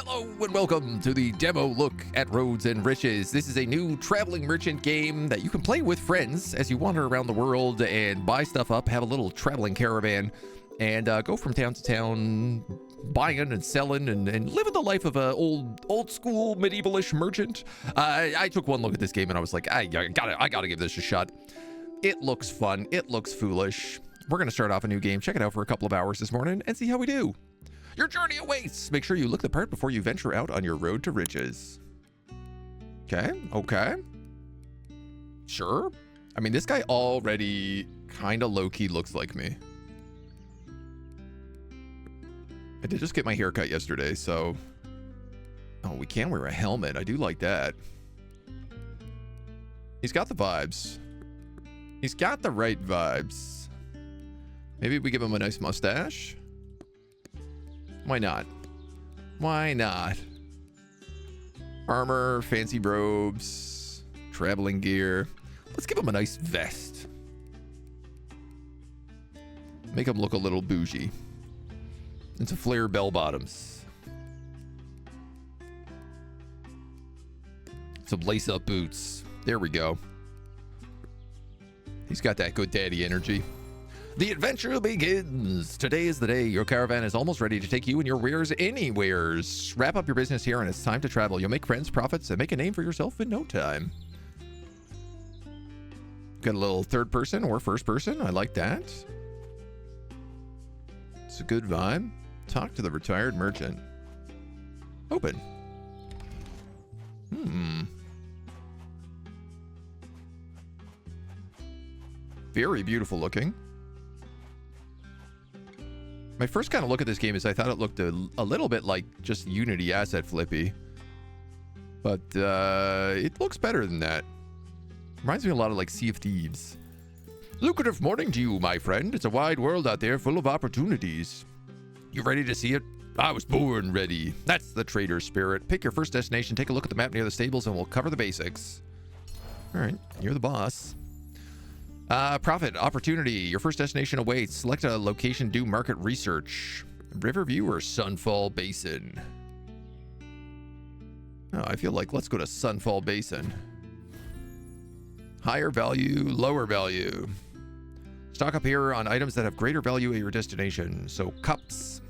Hello and welcome to the demo look at Roads and Riches. This is a new traveling merchant game that you can play with friends as you wander around the world and buy stuff up, have a little traveling caravan, and go from town to town, buying and selling and living the life of a old school medievalish merchant. I took one look at this game and I was like, I gotta give this a shot. It looks fun. It looks foolish. We're gonna start off a new game, check it out for a couple of hours this morning, and see how we do. Your journey awaits. Make sure you look the part before you venture out on your road to riches. Okay. Sure. I mean, this guy already kind of low-key looks like me. I did just get my hair cut yesterday, so... Oh, we can wear a helmet. I do like that. He's got the vibes. He's got the right vibes. Maybe we give him a nice mustache. Why not? Why not? Armor, fancy robes, traveling gear. Let's give him a nice vest. Make him look a little bougie. And some flare bell bottoms. Some lace up boots. There we go. He's got that good daddy energy. The adventure begins. Today is the day. Your caravan is almost ready to take you and your wares anywheres. Wrap up your business here and it's time to travel. You'll make friends, profits, and make a name for yourself in no time. Got a little third person or first person. I like that. It's a good vibe. Talk to the retired merchant. Open. Very beautiful looking. My first kind of look at this game is I thought it looked a little bit like just Unity asset flippy. But it looks better than that. Reminds me a lot of like Sea of Thieves. Lucrative morning to you, my friend. It's a wide world out there full of opportunities. You ready to see it? I was born ready. That's the trader spirit. Pick your first destination, take a look at the map near the stables, and we'll cover the basics. All right, you're the boss. Profit, opportunity. Your first destination awaits. Select a location, do market research. Riverview or Sunfall Basin? Oh, I feel like let's go to Sunfall Basin. Higher value, lower value. Stock up here on items that have greater value at your destination. So cups.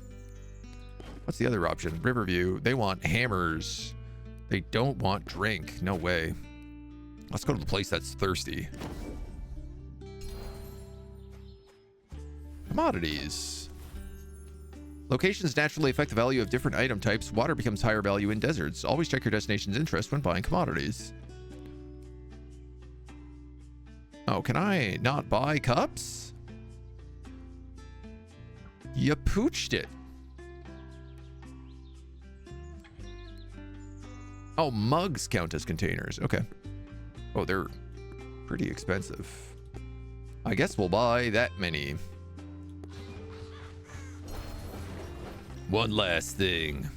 What's the other option? Riverview. They want hammers. They don't want drink. No way. Let's go to the place that's thirsty. Commodities. Locations naturally affect the value of different item types. Water becomes higher value in deserts. Always check your destination's interest when buying commodities. Oh, can I not buy cups? You pooched it. Oh, mugs count as containers. Okay. Oh, they're pretty expensive. I guess we'll buy that many. One last thing.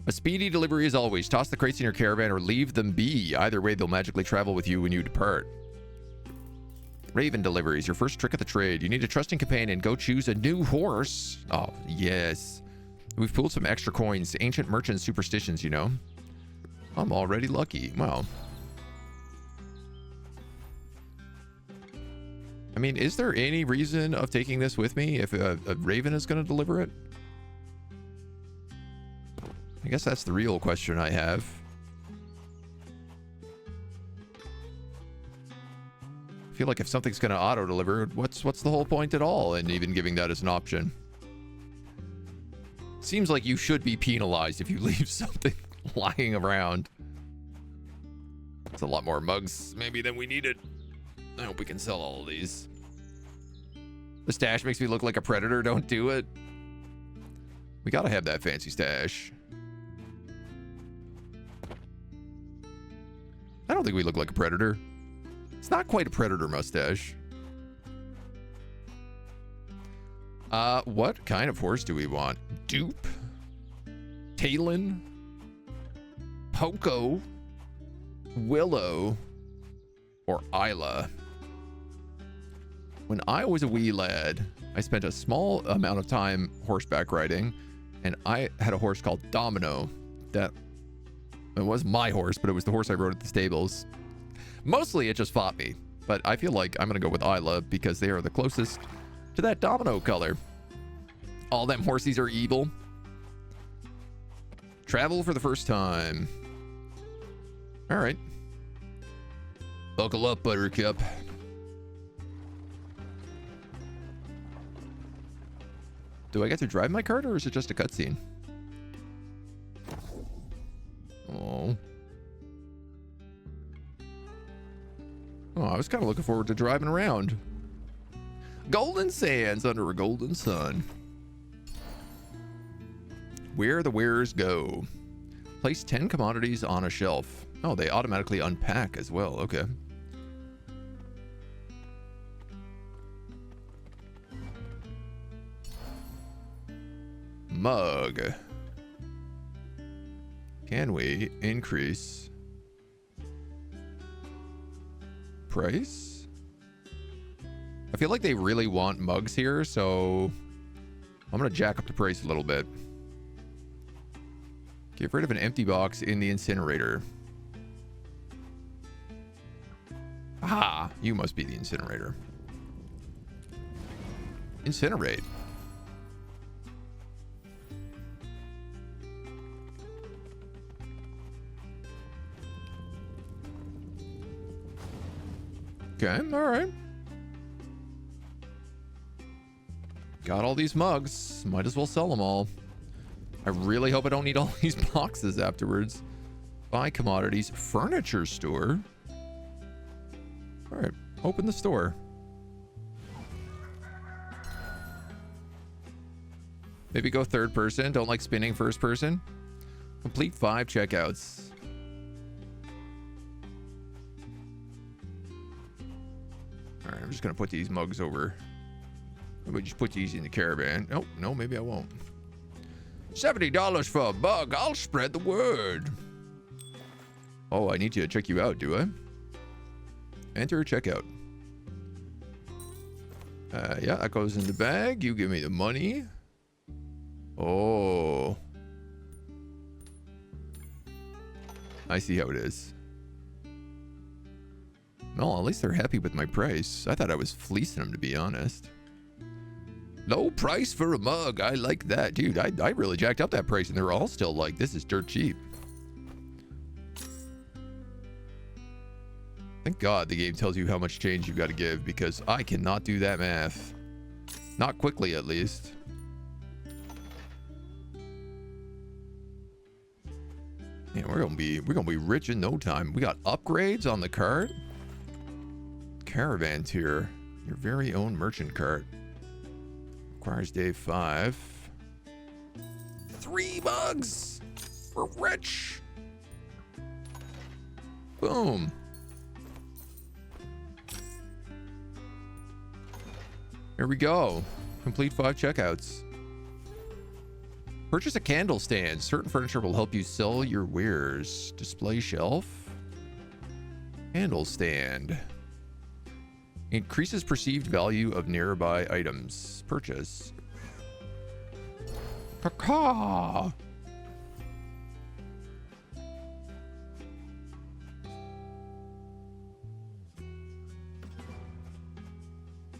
A speedy delivery as always. Toss the crates in your caravan or leave them be. Either way, they'll magically travel with you when you depart. Raven deliveries. Your first trick of the trade. You need a trusting companion. Go choose a new horse. Oh, yes. We've pulled some extra coins. Ancient merchant superstitions, you know. I'm already lucky. Wow. I mean, is there any reason of taking this with me if a raven is going to deliver it? I guess that's the real question I have. I feel like if something's going to auto-deliver, what's the whole point at all in even giving that as an option? Seems like you should be penalized if you leave something lying around. It's a lot more mugs maybe than we needed. I hope we can sell all of these. The stash makes me look like a predator. Don't do it. We gotta have that fancy stash. I don't think we look like a predator. It's not quite a predator mustache. What kind of horse do we want? Dupe? Talon? Poco? Willow? Or Isla? When I was a wee lad, I spent a small amount of time horseback riding, And I had a horse called Domino. That it was my horse, but it was the horse I rode at the stables. Mostly it just fought me. But I feel like I'm going to go with Isla because they are the closest to that Domino color. All them horsies are evil. Travel for the first time. All right. Buckle up, Buttercup. Do I get to drive my cart, or is it just a cutscene? Oh. Oh, I was kind of looking forward to driving around. Golden sands under a golden sun. Where the wares go. Place 10 commodities on a shelf. Oh, they automatically unpack as well. Okay. Mug. Can we increase price? I feel like they really want mugs here, so I'm gonna jack up the price a little bit. Get rid of an empty box in the incinerator. Ah, you must be the incinerator. Incinerate. Okay, all right. Got all these mugs. Might as well sell them all. I really hope I don't need all these boxes afterwards. Buy commodities. Furniture store. All right, open the store. Maybe go third person. Don't like spinning first person. Complete 5 checkouts. All right, I'm just gonna put these mugs over. Maybe just put these in the caravan. Oh, no, maybe I won't. $70 for a mug. I'll spread the word. Oh, I need to check you out, do I? Enter checkout. Yeah, that goes in the bag. You give me the money. Oh. I see how it is. Well, at least they're happy with my price. I thought I was fleecing them, to be honest. Low price for a mug. I like that. Dude, I really jacked up that price, and they're all still like, this is dirt cheap. Thank God the game tells you how much change you've got to give, because I cannot do that math. Not quickly, at least. Yeah, we're gonna be rich in no time. We got upgrades on the cart. Caravan tier. Your very own merchant cart. Requires day 5. 3 mugs. We're rich. Boom. Here we go. Complete 5 checkouts. Purchase a candle stand. Certain furniture will help you sell your wares. Display shelf. Candle stand. Increases perceived value of nearby items. Purchase. Caw.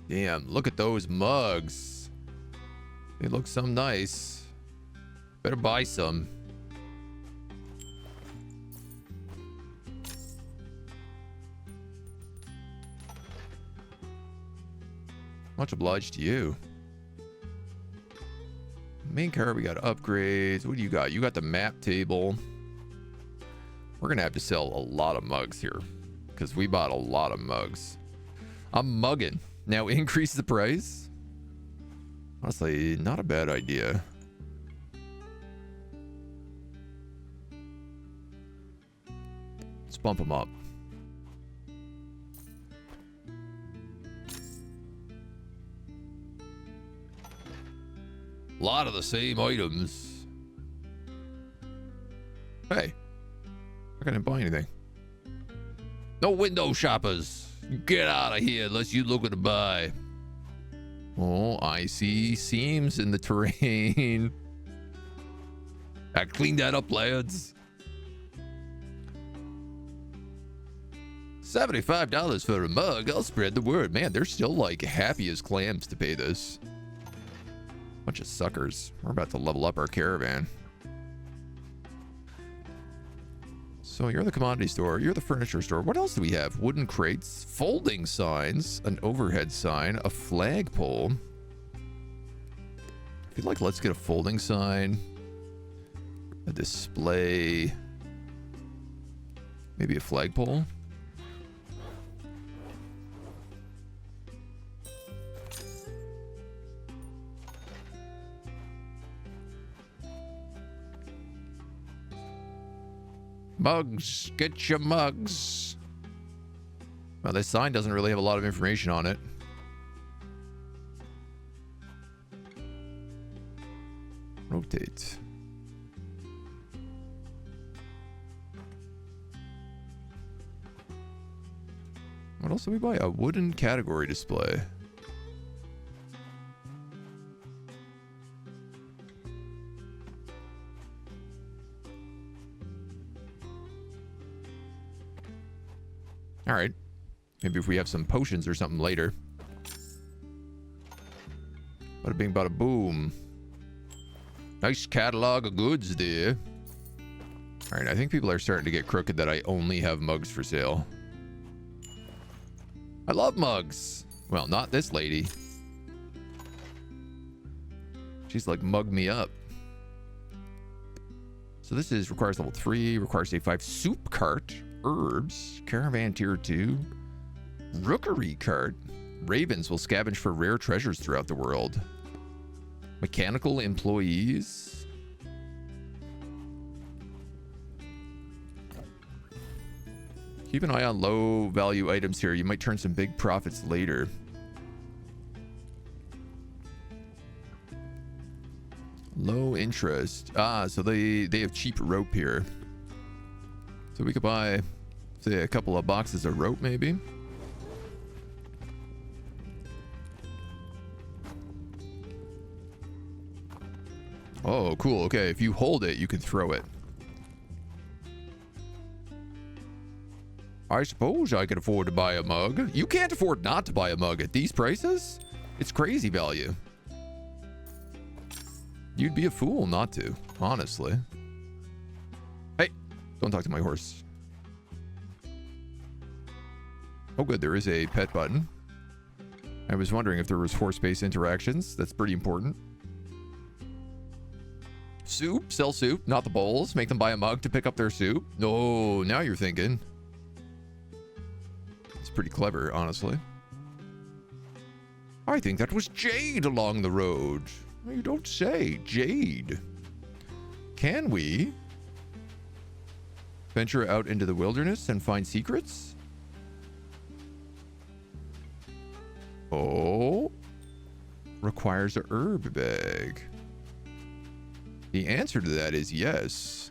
Damn, look at those mugs. They look so nice. Better buy some. Much obliged to you. Main car, we got upgrades. What do you got? You got the map table. We're gonna have to sell a lot of mugs here, because we bought a lot of mugs. I'm mugging. Now increase the price. Honestly, not a bad idea. Let's bump them up. A lot of the same items. Hey, I couldn't buy anything. No window shoppers. Get out of here unless you're looking to buy. Oh, I see seams in the terrain. I cleaned that up, lads. $75 for a mug. I'll spread the word. Man, they're still like happy as clams to pay this. Bunch of suckers. We're about to level up our caravan. So you're the commodity store. You're the furniture store. What else do we have? Wooden crates, folding signs, an overhead sign, a flagpole. I feel like let's get a folding sign, a display, maybe a flagpole. Mugs, get your mugs. Well, this sign doesn't really have a lot of information on it. Rotate. What else do we buy? A wooden category display. All right. Maybe if we have some potions or something later. Bada bing, bada boom. Nice catalog of goods there. All right, I think people are starting to get crooked that I only have mugs for sale. I love mugs. Well, not this lady. She's like, mug me up. So this is requires level 3, requires day 5. Soup cart. Herbs, caravan tier 2, rookery cart. Ravens will scavenge for rare treasures throughout the world. Mechanical employees. Keep an eye on low value items here. You might turn some big profits later. Low interest. Ah, so they have cheap rope here. So we could buy, say, a couple of boxes of rope, maybe. Oh, cool. Okay, if you hold it, you can throw it. I suppose I could afford to buy a mug. You can't afford not to buy a mug at these prices. It's crazy value. You'd be a fool not to, honestly. Hey, don't talk to my horse. Oh, good. There is a pet button. I was wondering if there was horse-based interactions. That's pretty important. Soup. Sell soup, not the bowls. Make them buy a mug to pick up their soup. No, now you're thinking. It's pretty clever, honestly. I think that was Jade along the road. You don't say. Jade. Can we venture out into the wilderness and find secrets? Oh. Requires a herb bag. The answer to that is yes.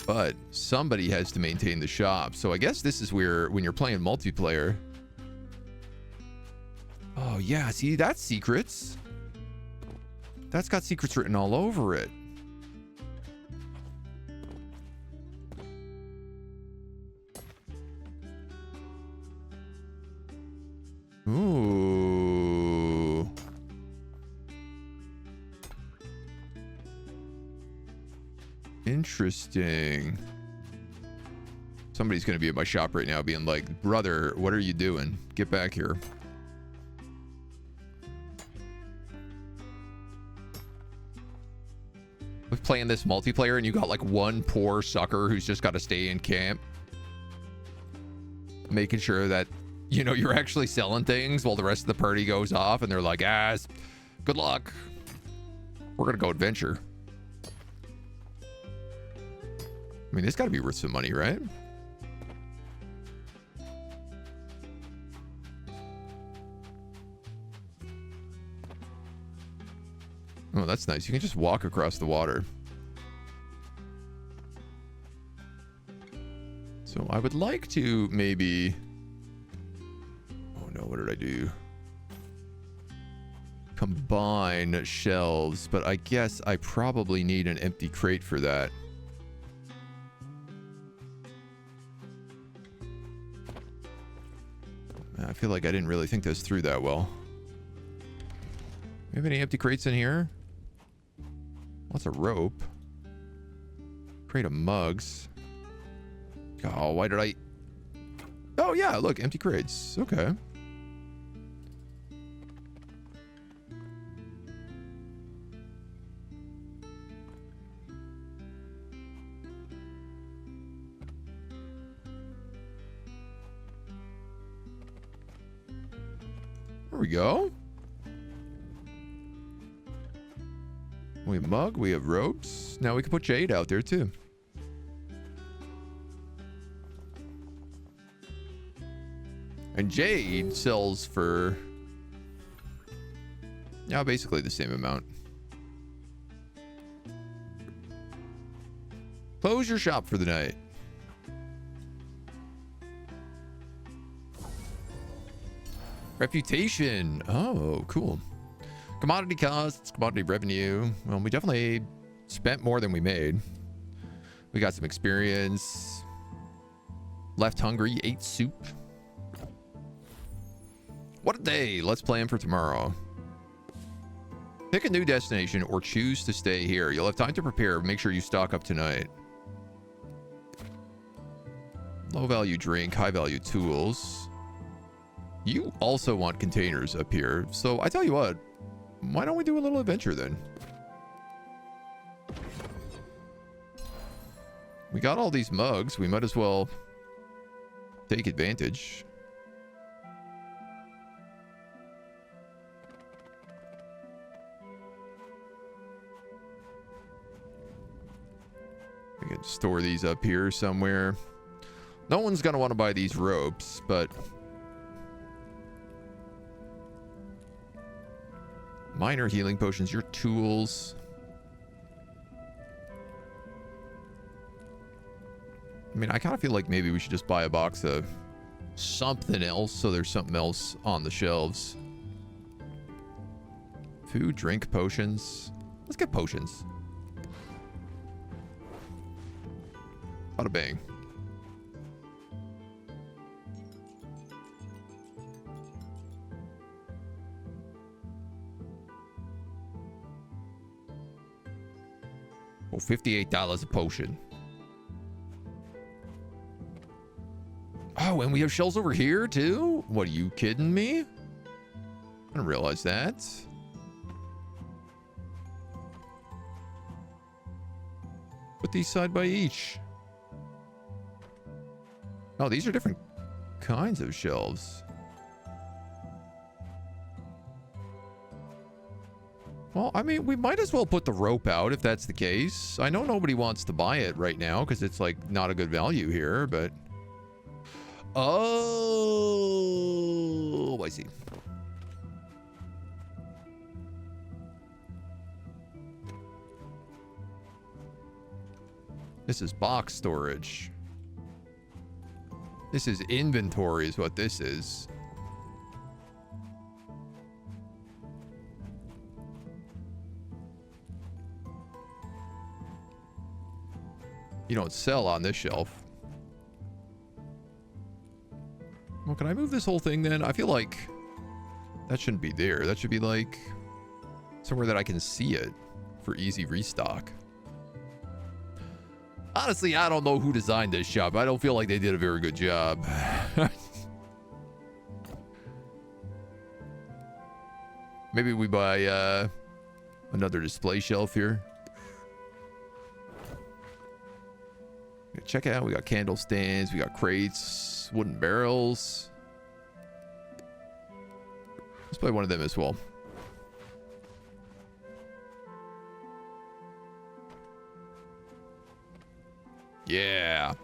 But somebody has to maintain the shop. So I guess this is where, when you're playing multiplayer. Oh, yeah. See, that's secrets. That's got secrets written all over it. Ooh. Interesting. Somebody's going to be at my shop right now being like, brother, what are you doing? Get back here. With playing this multiplayer and you got like one poor sucker who's just got to stay in camp. Making sure that, you know, you're actually selling things while the rest of the party goes off and they're like, ah, good luck. We're going to go adventure. I mean, it's got to be worth some money, right? Oh, that's nice. You can just walk across the water. So I would like to maybe... Oh no, what did I do? combine shelves, but I guess I probably need an empty crate for that. I feel like I didn't really think this through that well. We have any empty crates in here? Lots of rope. Crate of mugs. Oh, why did I... Oh, yeah, look, empty crates. Okay. There we go. We have mug, we have ropes. Now we can put jade out there too. And jade sells for, yeah, basically the same amount. Close your shop for the night. Reputation. Oh, cool. Commodity costs, commodity revenue. Well, we definitely spent more than we made. We got some experience. Left hungry, ate soup. What a day. Let's plan for tomorrow. Pick a new destination or choose to stay here. You'll have time to prepare. Make sure you stock up tonight. Low value drink, high value tools. You also want containers up here. So I tell you what, why don't we do a little adventure then? We got all these mugs. We might as well take advantage. We can store these up here somewhere. No one's going to want to buy these ropes, but... Minor healing potions, your tools. I mean, I kind of feel like maybe we should just buy a box of something else so there's something else on the shelves. Food, drink, potions. Let's get potions. Bada bang. Oh, $58 a potion. Oh, and we have shells over here too? What, are you kidding me? I didn't realize that. Put these side by each. Oh, these are different kinds of shelves. Well, I mean, we might as well put the rope out if that's the case. I know nobody wants to buy it right now because it's like not a good value here, but... Oh, I see. This is box storage. This is inventory is what this is. You don't sell on this shelf. Well, can I move this whole thing then? I feel like that shouldn't be there. That should be like somewhere that I can see it for easy restock. Honestly, I don't know who designed this shop. I don't feel like they did a very good job. Maybe we buy another display shelf here. Check out, we got candle stands, we got crates, wooden barrels. Let's play one of them as well. Yeah.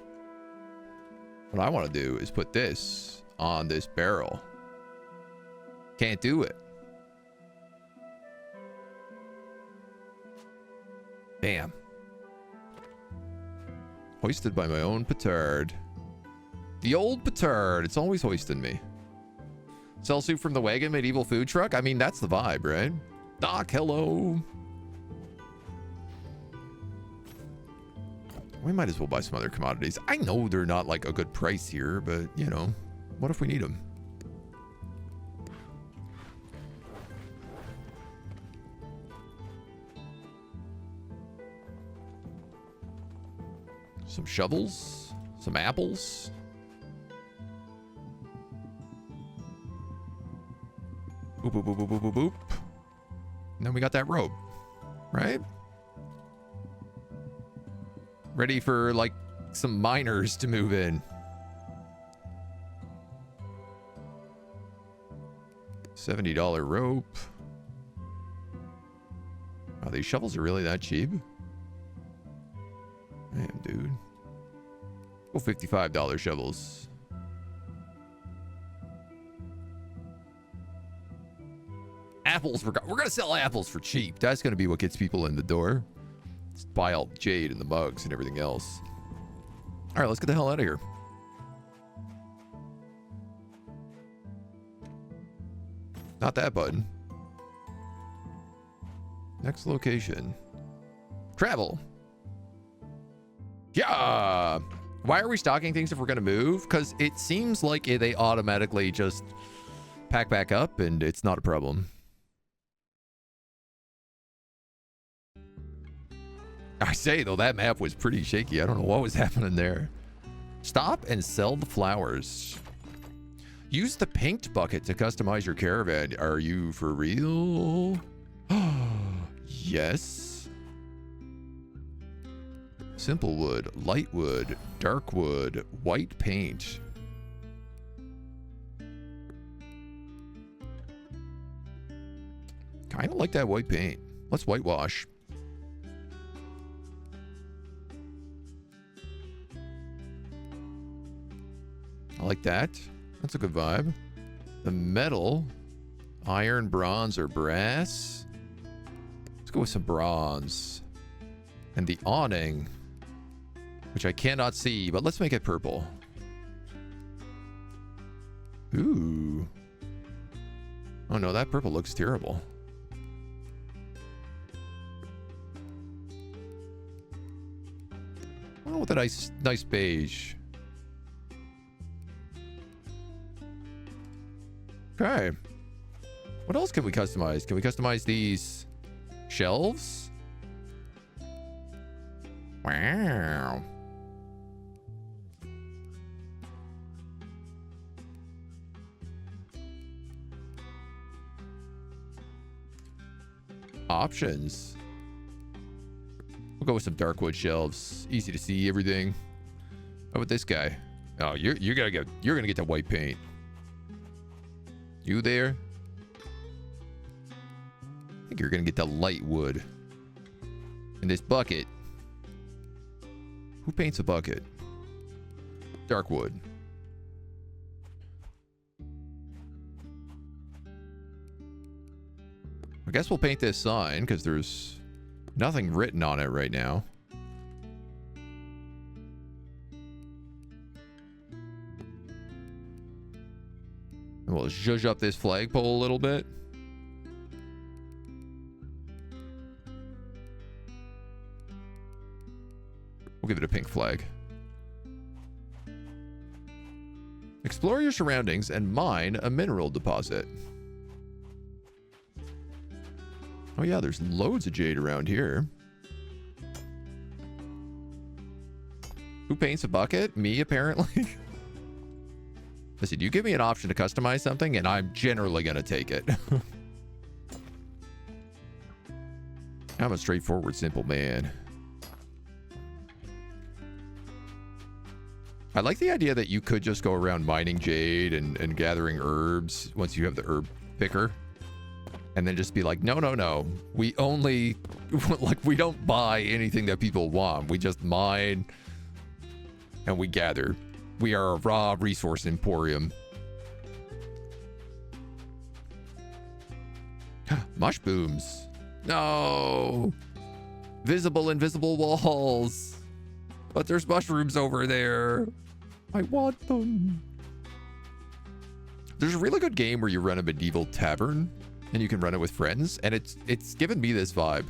What I want to do is put this on this barrel. Can't do it. Bam. Hoisted by my own petard. The old petard. It's always hoisting me. Sell soup from the wagon, medieval food truck. I mean, that's the vibe, right? Doc, hello. We might as well buy some other commodities. I know they're not like a good price here, but you know, what if we need them? Some shovels, some apples. Boop, boop, boop, boop, boop, boop, boop. And then we got that rope, right? Ready for like some miners to move in. $70 rope. Oh, these shovels are really that cheap? Damn, dude. Go $55 shovels. Apples, we're gonna sell apples for cheap. That's gonna be what gets people in the door. Let's buy all the jade and the mugs and everything else. All right, let's get the hell out of here. Not that button. Next location. Travel. Yeah. Why are we stocking things if we're going to move? Because it seems like they automatically just pack back up and it's not a problem. I say, though, that map was pretty shaky. I don't know what was happening there. Stop and sell the flowers. Use the paint bucket to customize your caravan. Are you for real? Yes. Simple wood, light wood, dark wood, white paint. Kind of like that white paint. Let's whitewash. I like that. That's a good vibe. The metal, iron, bronze, or brass. Let's go with some bronze. And the awning, which I cannot see, but let's make it purple. Ooh. Oh no, that purple looks terrible. Oh, with a nice beige. Okay. What else can we customize? Can we customize these shelves? Wow. Options. We'll go with some dark wood shelves. Easy to see everything. How about this guy? Oh, you're gonna get the white paint. You there? I think you're gonna get the light wood. In this bucket. Who paints a bucket? Dark wood. I guess we'll paint this sign because there's nothing written on it right now. And we'll zhuzh up this flagpole a little bit. We'll give it a pink flag. Explore your surroundings and mine a mineral deposit. Oh yeah, there's loads of jade around here. Who paints a bucket? Me, apparently. Listen, you give me an option to customize something, and I'm generally going to take it. I'm a straightforward, simple man. I like the idea that you could just go around mining jade and gathering herbs once you have the herb picker. And then just be like, no, no, no. We only, like, we don't buy anything that people want. We just mine and we gather. We are a raw resource emporium. Mushrooms. No. Visible, invisible walls. But there's mushrooms over there. I want them. There's a really good game where you run a medieval tavern and you can run it with friends, and it's given me this vibe.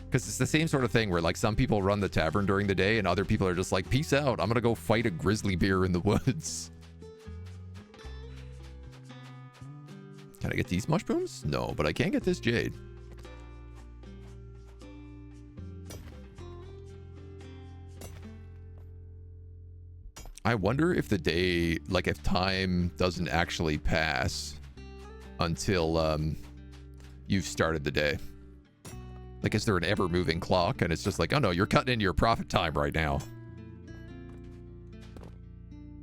Because it's the same sort of thing where, like, some people run the tavern during the day and other people are just like, peace out, I'm gonna go fight a grizzly bear in the woods. Can I get these mushrooms? No, but I can get this jade. I wonder if the day, like, if time doesn't actually pass until you've started the day. Like, is there an ever-moving clock? And it's just like, oh no, you're cutting into your profit time right now.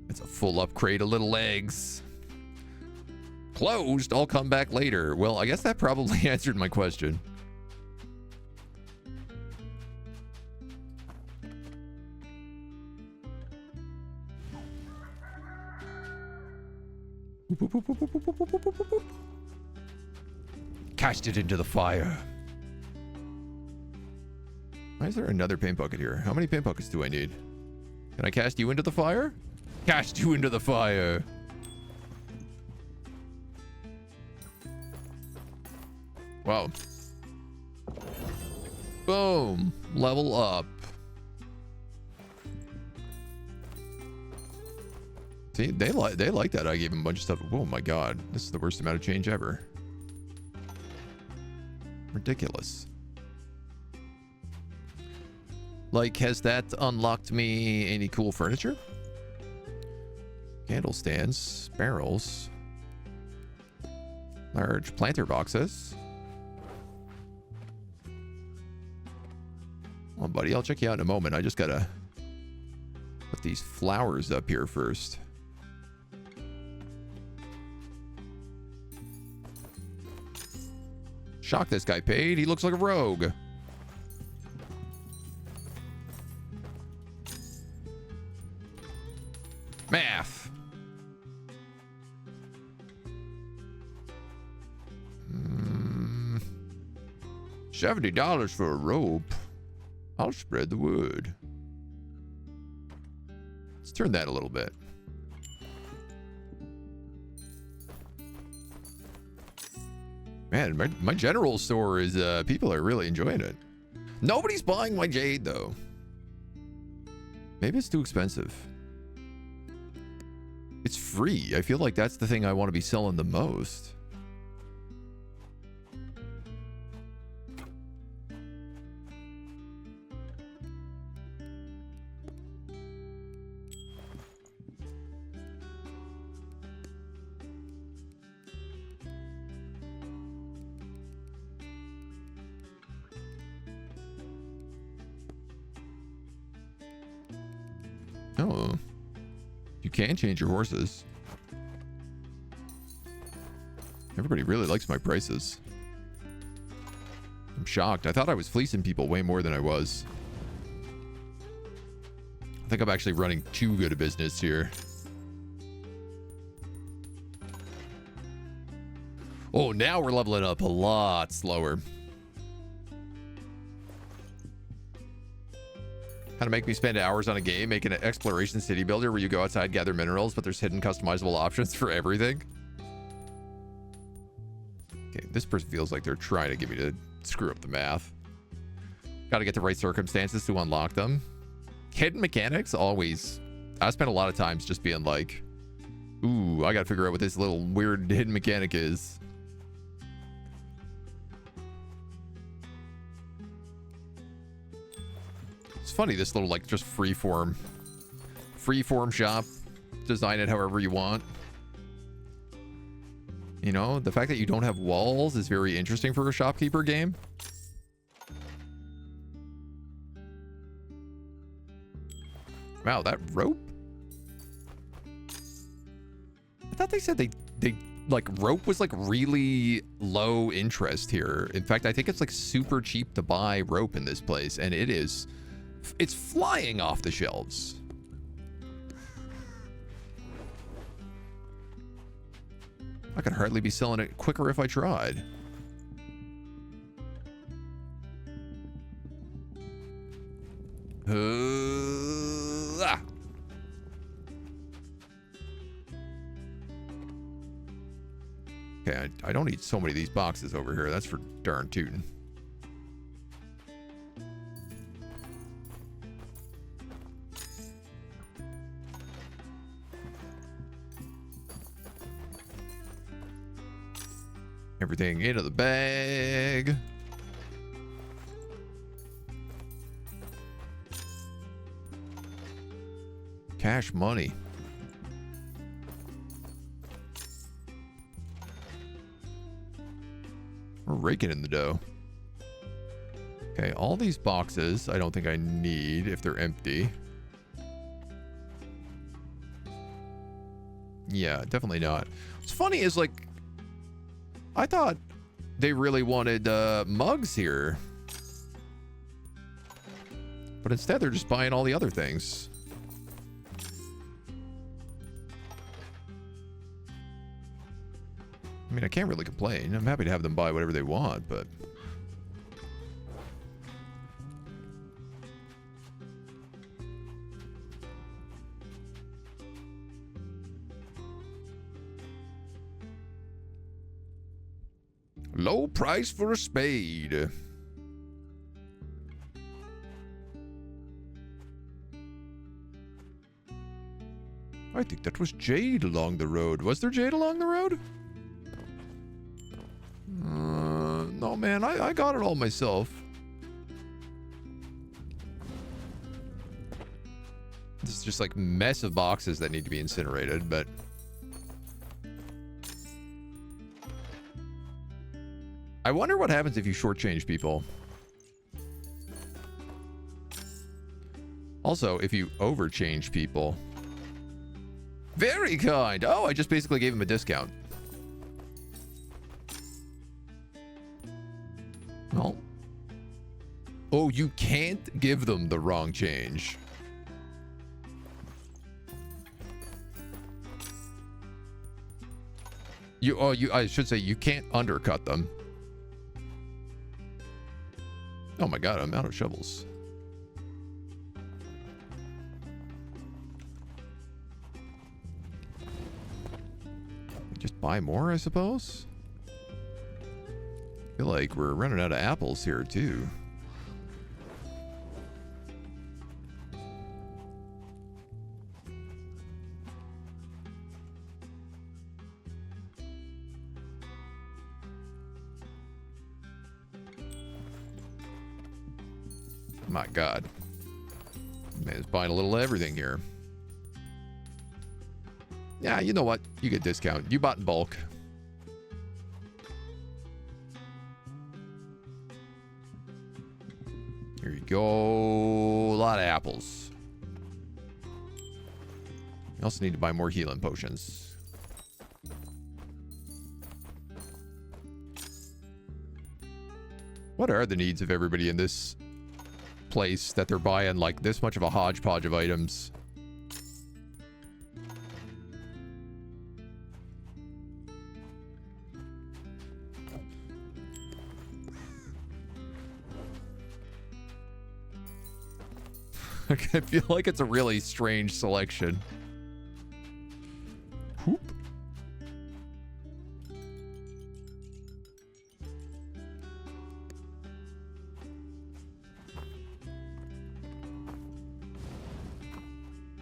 It's a full up crate of little eggs. Closed, I'll come back later. Well, I guess that probably answered my question. Cast it into the fire. Why is there another paint bucket here? How many paint buckets do I need? Can I cast you into the fire? Cast you into the fire. Wow. Boom. Level up. See, they like that. I gave them a bunch of stuff. Oh my god. This is the worst amount of change ever. Ridiculous. Like, has that unlocked me any cool furniture? Candle stands, barrels, large planter boxes. Well, buddy, I'll check you out in a moment. I just gotta put these flowers up here first. Shock, this guy paid. He looks like a rogue. Math. $70 for a rope. I'll spread the word. Let's turn that a little bit. Man, my general store is, people are really enjoying it. Nobody's buying my jade, though. Maybe it's too expensive. It's free. I feel like that's the thing I want to be selling the most. Oh. You can change your horses. Everybody really likes my prices. I'm shocked. I thought I was fleecing people way more than I was. I think I'm actually running too good a business here. Oh, now we're leveling up a lot slower. How to make me spend hours on a game, making an exploration city builder where you go outside, gather minerals, but there's hidden customizable options for everything. Okay, this person feels like they're trying to get me to screw up the math. Got to get the right circumstances to unlock them. Hidden mechanics, always. I spent a lot of times just being like, ooh, I got to figure out what this little weird hidden mechanic is. It's funny, this little, like, just freeform shop. Design it however you want. You know, the fact that you don't have walls is very interesting for a shopkeeper game. Wow, that rope? I thought they said they like, rope was, like, really low interest here. In fact, I think it's, like, super cheap to buy rope in this place, and it is... It's flying off the shelves. I could hardly be selling it quicker if I tried. Okay, I don't need so many of these boxes over here. That's for darn tootin'. Everything into the bag. Cash money. We're raking in the dough. Okay, all these boxes I don't think I need if they're empty. Yeah, definitely not. What's funny is, like, I thought they really wanted mugs here. But instead they're just buying all the other things. I mean, I can't really complain. I'm happy to have them buy whatever they want, but... Low price for a spade. I think that was jade along the road. Was there jade along the road? No, man, I got it all myself. This is just like mess of boxes that need to be incinerated, but... I wonder what happens if you shortchange people. Also, if you overchange people. Very kind. Oh, I just basically gave him a discount. Well. Oh, you can't give them the wrong change. I should say you can't undercut them. Oh my god, I'm out of shovels. Just buy more, I suppose? I feel like we're running out of apples here, too. My god. Man, it's buying a little of everything here. Yeah, you know what? You get discount. You bought in bulk. Here you go. A lot of apples. You also need to buy more healing potions. What are the needs of everybody in this place that they're buying like this much of a hodgepodge of items? I feel like it's a really strange selection. Whoop.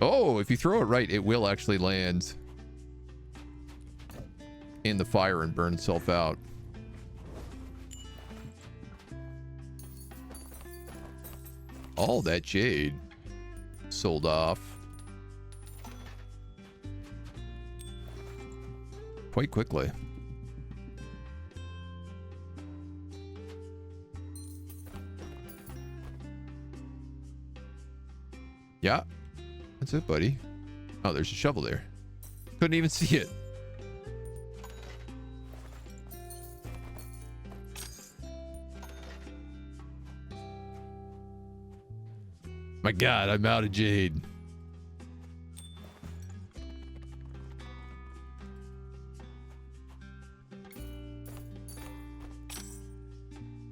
Oh, if you throw it right, it will actually land in the fire and burn itself out. All that jade sold off quite quickly. Yeah, that's it, buddy. Oh, there's a shovel there. Couldn't even see it. My god, I'm out of jade.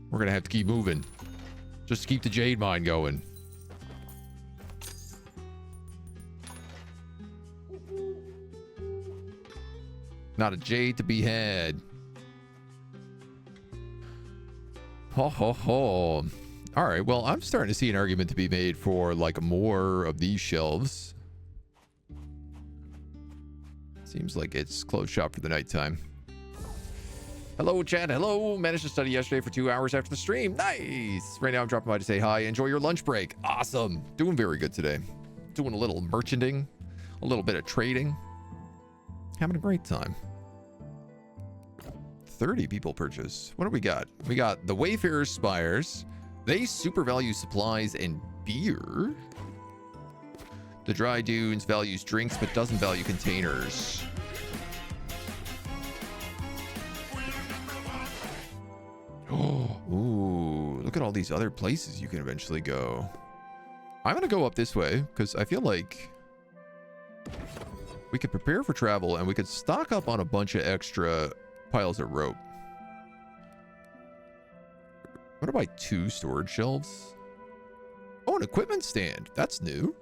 We're gonna have to keep moving. Just to keep the jade mine going. Not a jade to be had. Ho, ho, ho. All right, well, I'm starting to see an argument to be made for, like, more of these shelves. Seems like it's closed shop for the nighttime. Hello, chat. Hello. Managed to study yesterday for 2 hours after the stream. Nice. Right now, I'm dropping by to say hi. Enjoy your lunch break. Awesome. Doing very good today. Doing a little merchanting, a little bit of trading. Having a great time. 30 people purchase. What do we got? We got the Wayfarer's Spires. They super value supplies and beer. The Dry Dunes values drinks but doesn't value containers. Oh, ooh, look at all these other places you can eventually go. I'm going to go up this way because I feel like we could prepare for travel and we could stock up on a bunch of extra piles of rope. What about 2 storage shelves? Oh, an equipment stand. That's new.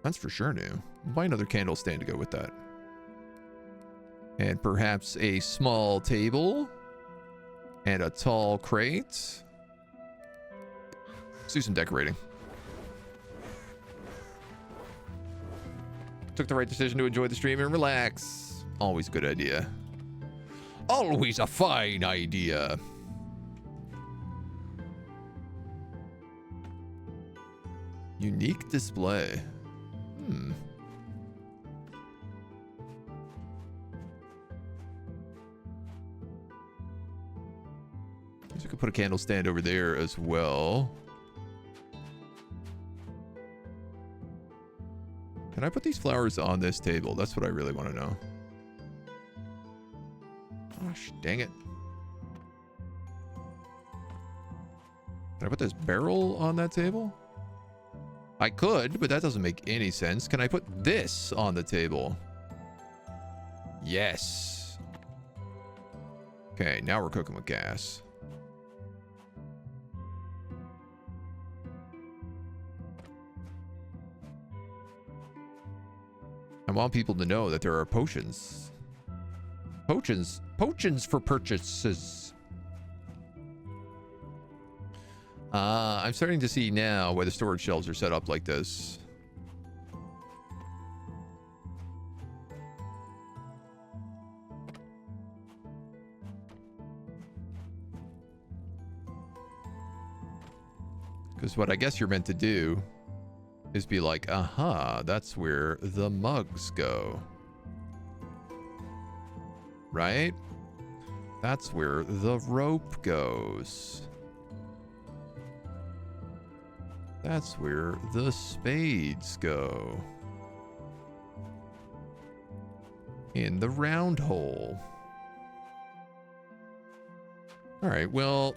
That's for sure new. We'll buy another candle stand to go with that. And perhaps a small table. And a tall crate. Let's do some decorating. Took the right decision to enjoy the stream and relax. Always a good idea. Always a fine idea. Unique display. So we could put a candle stand over there as well. Can I put these flowers on this table? That's what I really want to know. Gosh, dang it. Can I put this barrel on that table? I could, but that doesn't make any sense. Can I put this on the table? Yes. Okay, now we're cooking with gas. I want people to know that there are potions. Potions for purchases. I'm starting to see now why the storage shelves are set up like this. Because what I guess you're meant to do is be like, aha, that's where the mugs go. Right? That's where the rope goes. That's where the spades go. In the round hole. All right, well,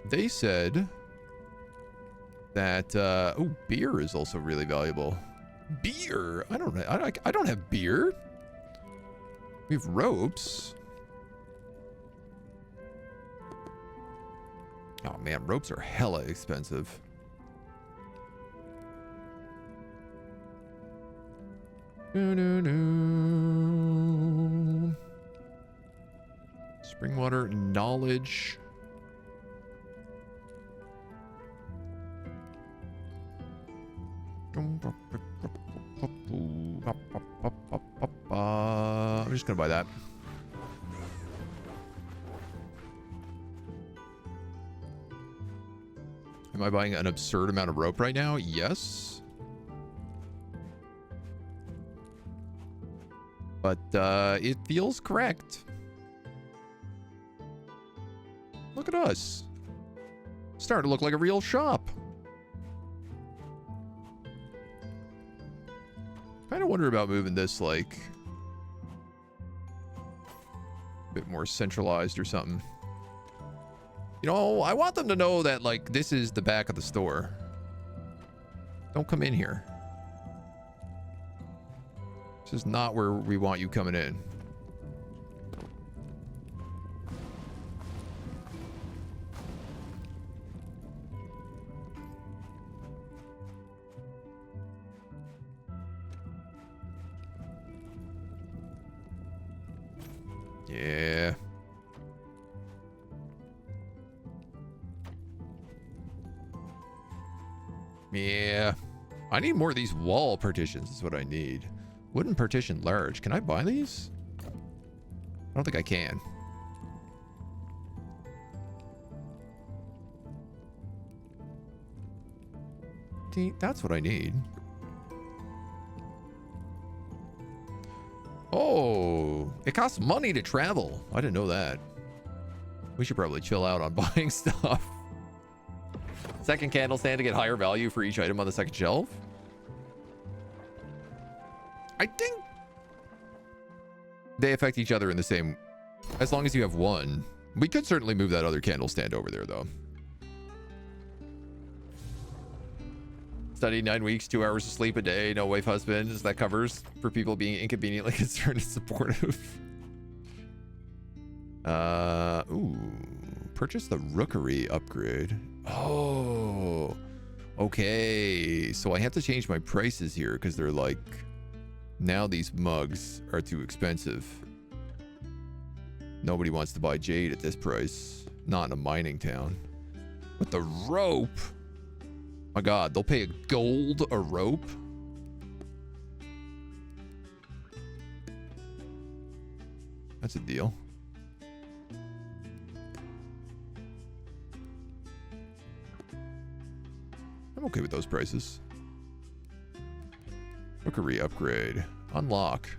they said that, oh, beer is also really valuable. Beer? I don't have beer. We have ropes. Oh man, ropes are hella expensive. Springwater knowledge. I'm just gonna buy that. Am I buying an absurd amount of rope right now? Yes. But it feels correct. Look at us. Starting to look like a real shop. Kind of wonder about moving this like a bit more centralized or something. You know, I want them to know that like this is the back of the store. Don't come in here. This is not where we want you coming in. Yeah. Yeah. I need more of these wall partitions is what I need. Wooden partition large. Can I buy these? I don't think I can. See, that's what I need. Oh, it costs money to travel. I didn't know that. We should probably chill out on buying stuff. Second candle stand to get higher value for each item on the second shelf. I think they affect each other in the same, as long as you have one. We could certainly move that other candle stand over there though. Study 9 weeks, 2 hours of sleep a day, no wife, husband. That covers for people being inconveniently concerned and supportive. Ooh, purchase the rookery upgrade. Oh, okay. So I have to change my prices here because they're like, now these mugs are too expensive. Nobody wants to buy jade at this price. Not in a mining town. With the rope. My God, they'll pay a gold a rope? That's a deal. I'm okay with those prices. Rookery upgrade. Unlock.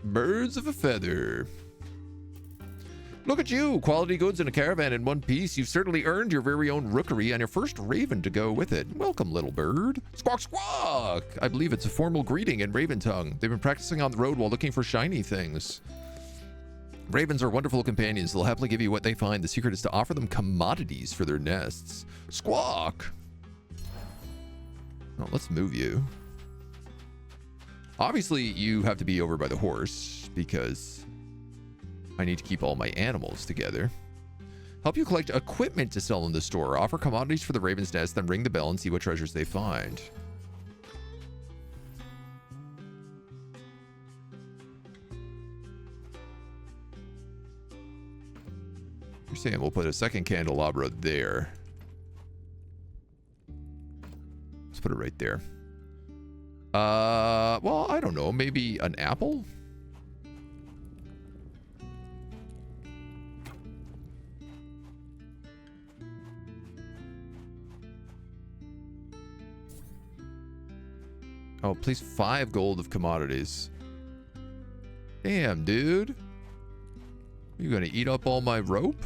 Birds of a feather. Look at you, quality goods in a caravan in one piece. You've certainly earned your very own rookery and your first raven to go with it. Welcome, little bird. Squawk, squawk! I believe it's a formal greeting in raven tongue. They've been practicing on the road while looking for shiny things. Ravens are wonderful companions. They'll happily give you what they find. The secret is to offer them commodities for their nests. Squawk! Well, let's move you. Obviously, you have to be over by the horse because I need to keep all my animals together. Help you collect equipment to sell in the store. Offer commodities for the raven's nest, then ring the bell and see what treasures they find. You're saying we'll put a second candelabra there. Let's put it right there. Well, I don't know. Maybe an apple? Oh, please 5 gold of commodities. Damn, dude. You gonna eat up all my rope?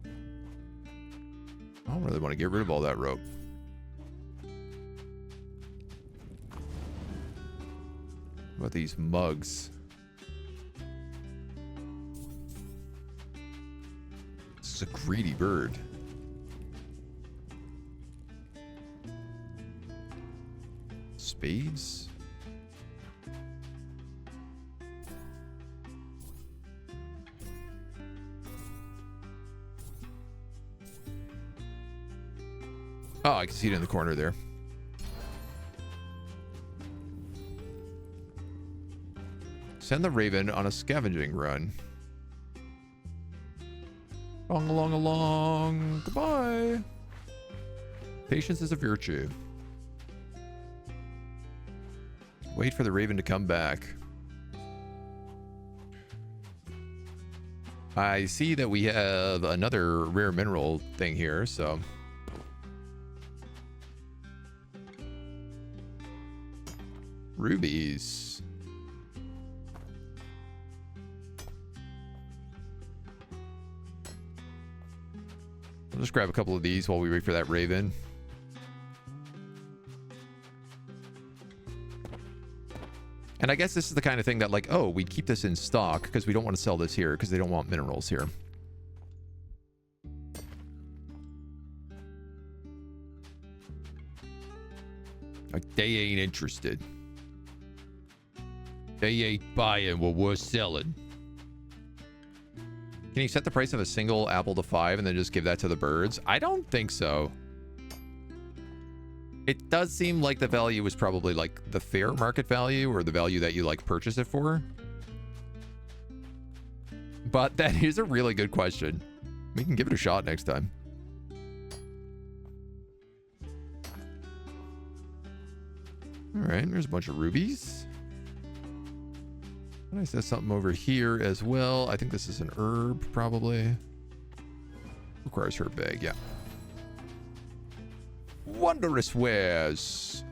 I don't really want to get rid of all that rope. What about these mugs? This is a greedy bird. Spades? Oh, I can see it in the corner there. Send the raven on a scavenging run. Along. Goodbye. Patience is a virtue. Wait for the raven to come back. I see that we have another rare mineral thing here, so... Rubies. I'll just grab a couple of these while we wait for that raven. And I guess this is the kind of thing that, like, oh, we keep this in stock because we don't want to sell this here because they don't want minerals here. Like, they ain't interested. They ain't buying what we're selling. Can you set the price of a single apple to 5 and then just give that to the birds? I don't think so. It does seem like the value is probably like the fair market value or the value that you like purchase it for. But that is a really good question. We can give it a shot next time. All right, there's a bunch of rubies. And I said something over here as well. I think this is an herb, probably. Requires herb bag, yeah. Wondrous wares.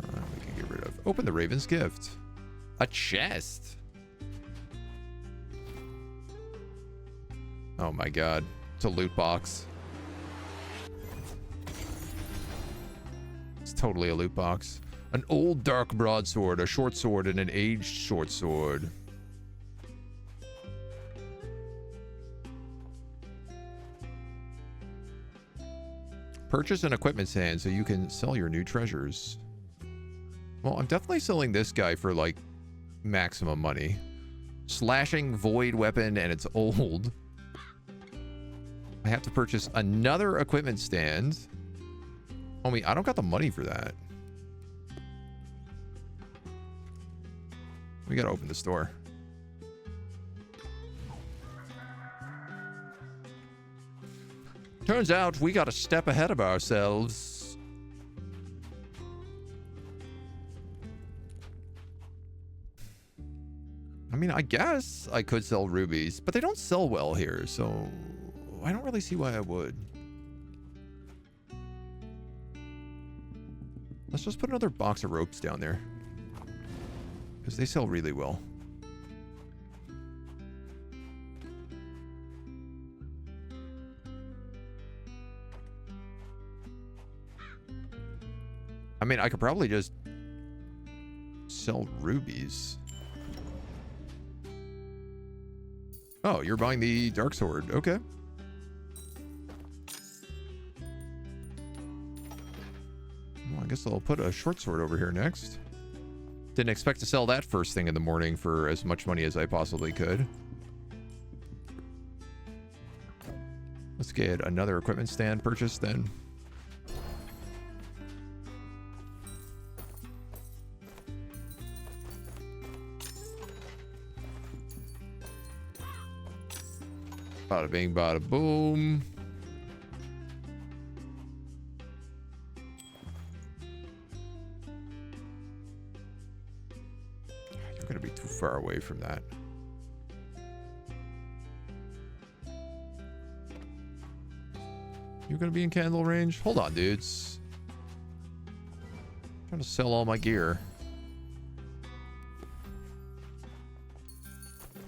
We can get rid of. Open the Raven's gift. A chest. Oh my god. It's a loot box. It's totally a loot box. An old dark broadsword, a short sword, and an aged short sword. Purchase an equipment stand so you can sell your new treasures. Well, I'm definitely selling this guy for like maximum money. Slashing void weapon, and it's old. I have to purchase another equipment stand. Homie, I don't got the money for that. We gotta open the store. Turns out we got a step ahead of ourselves. I mean, I guess I could sell rubies, but they don't sell well here, so I don't really see why I would. Let's just put another box of ropes down there, because they sell really well. I mean, I could probably just sell rubies. Oh, you're buying the dark sword. Okay. Well, I guess I'll put a short sword over here next. Didn't expect to sell that first thing in the morning for as much money as I possibly could. Let's get another equipment stand purchased then. Bada bing, bada boom. You're going to be too far away from that. You're going to be in candle range? Hold on, dudes. I'm trying to sell all my gear.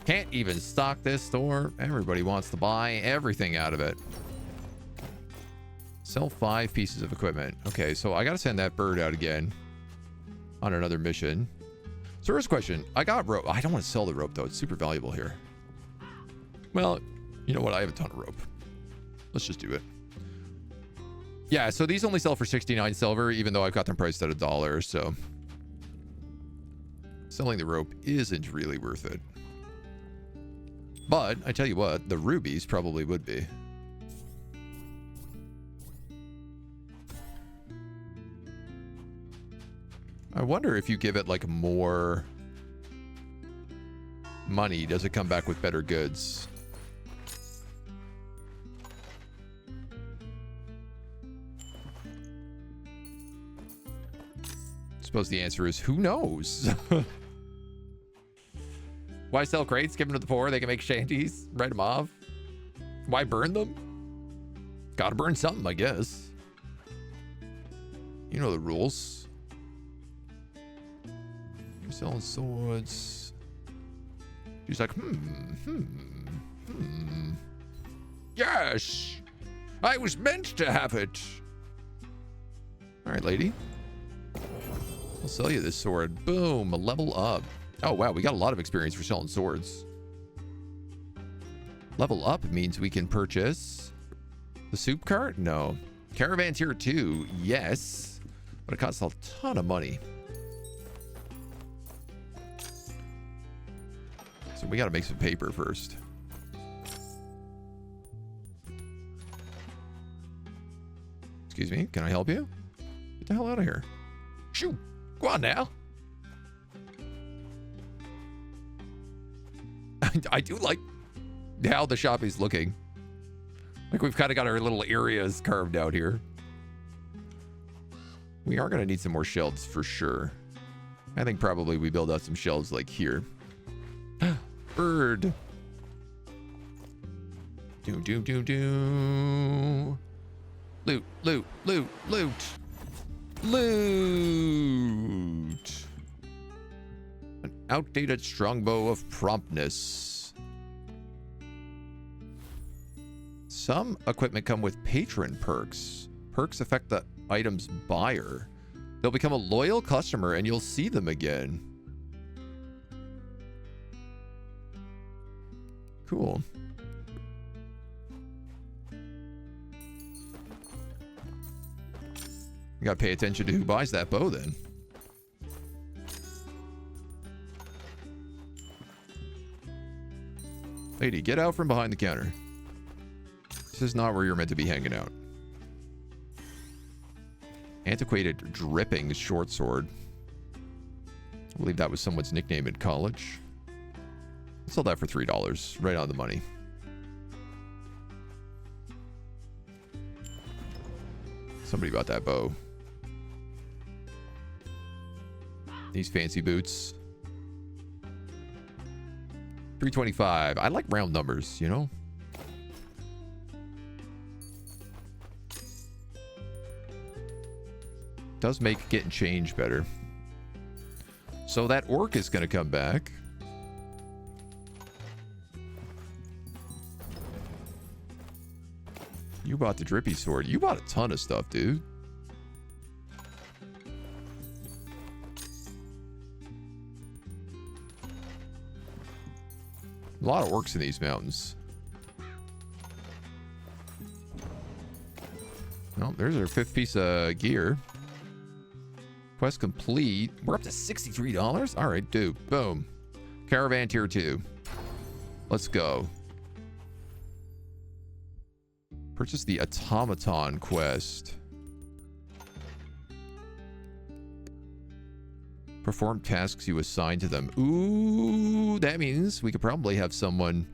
Can't even stock this store. Everybody wants to buy everything out of it. Sell 5 pieces of equipment. Okay, so I got to send that bird out again on another mission. So first question, I got rope. I don't want to sell the rope though. It's super valuable here. Well, you know what? I have a ton of rope. Let's just do it. Yeah, so these only sell for 69 silver, even though I've got them priced at $1. So selling the rope isn't really worth it. But I tell you what, the rubies probably would be. I wonder if you give it like more money, does it come back with better goods? I suppose the answer is who knows? Why sell crates? Give them to the poor. They can make shanties. Write them off. Why burn them? Gotta burn something, I guess. You know the rules. You're selling swords. She's like, Yes! I was meant to have it. All right, lady. I'll sell you this sword. Boom, a level up. Oh, wow, we got a lot of experience for selling swords. Level up means we can purchase the soup cart? No. Caravan tier 2, yes. But it costs a ton of money. So we got to make some paper first. Excuse me. Can I help you? Get the hell out of here. Shoo. Go on now. I do like how the shop is looking. Like we've kind of got our little areas carved out here. We are going to need some more shelves for sure. I think probably we build out some shelves like here. Bird. Do, do, do, do. Loot, loot, loot, loot. Loot. An outdated strongbow of promptness. Some equipment come with patron perks. Perks affect the item's buyer. They'll become a loyal customer and you'll see them again. Cool. You gotta pay attention to who buys that bow then. Lady, get out from behind the counter. This is not where you're meant to be hanging out. Antiquated dripping short sword. I believe that was someone's nickname in college. I sold that for $3. Right on the money. Somebody bought that bow. These fancy boots. $325. I like round numbers, you know? Does make getting change better. So that orc is going to come back. You bought the drippy sword. You bought a ton of stuff, dude. A lot of orcs in these mountains. Well, there's our 5th piece of gear. Quest complete. We're up to $63? All right, dude. Boom. Caravan tier 2. Let's go. Purchase the automaton quest. Perform tasks you assign to them. Ooh, that means we could probably have someone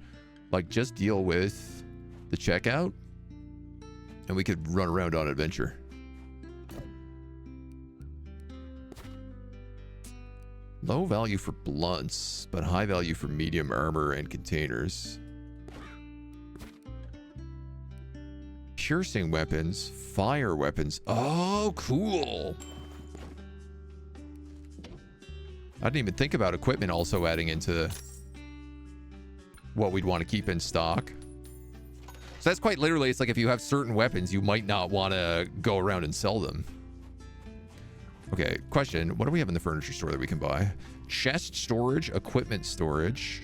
like just deal with the checkout and we could run around on adventure. Low value for blunts, but high value for medium armor and containers. Piercing weapons, fire weapons. Oh, cool. I didn't even think about equipment also adding into what we'd want to keep in stock. So that's quite literally, it's like if you have certain weapons, you might not want to go around and sell them. Okay, question. What do we have in the furniture store that we can buy? Chest storage, equipment storage.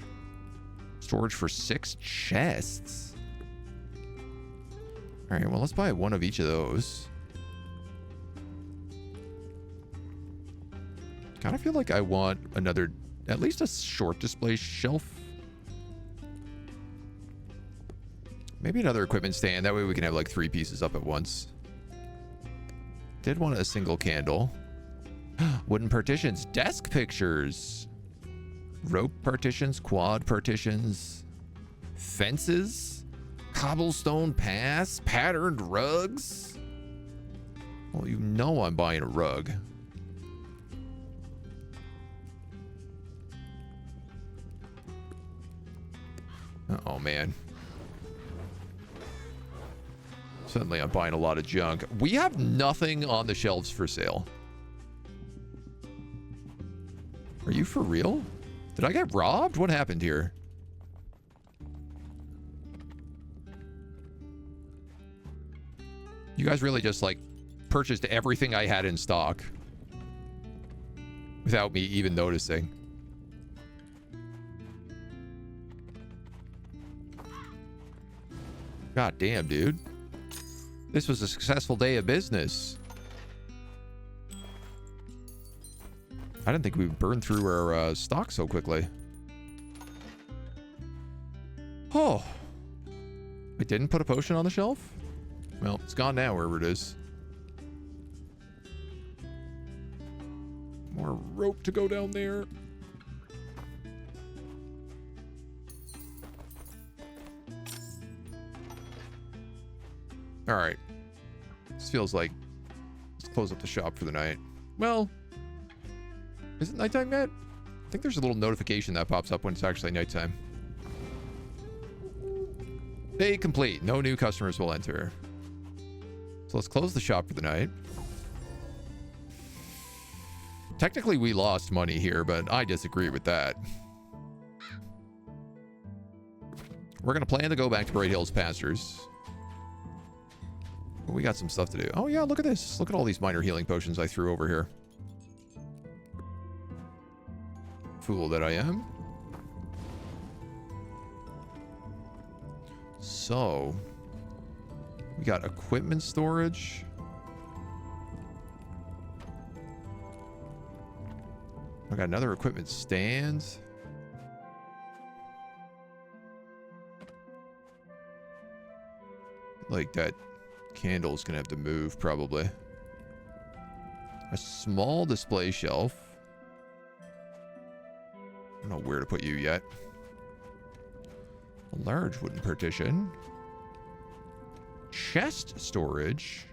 Storage for 6 chests. All right, well, let's buy one of each of those. Kind of feel like I want another, at least a short display shelf. Maybe another equipment stand. That way we can have like 3 pieces up at once. Did want a single candle. Wooden partitions, desk pictures, rope partitions, quad partitions, fences, cobblestone paths, patterned rugs. Well, you know I'm buying a rug. Oh man. Suddenly I'm buying a lot of junk. We have nothing on the shelves for sale. Are you for real? Did I get robbed? What happened here? You guys really just like purchased everything I had in stock without me even noticing. God damn, dude. This was a successful day of business. I didn't think we would burn through our stock so quickly. Oh. I didn't put a potion on the shelf? Well, it's gone now, wherever it is. More rope to go down there. All right. This feels like let's close up the shop for the night. Well, is it nighttime yet? I think there's a little notification that pops up when it's actually nighttime. Day complete. No new customers will enter. So let's close the shop for the night. Technically, we lost money here, but I disagree with that. We're going to plan to go back to Bright Hills Pastures. But we got some stuff to do. Oh, yeah, look at this. Look at all these minor healing potions I threw over here. Fool that I am. So, we got equipment storage. I got another equipment stand. Like that candle's gonna have to move probably. A small display shelf. I don't know where to put you yet. A large wooden partition. Chest storage.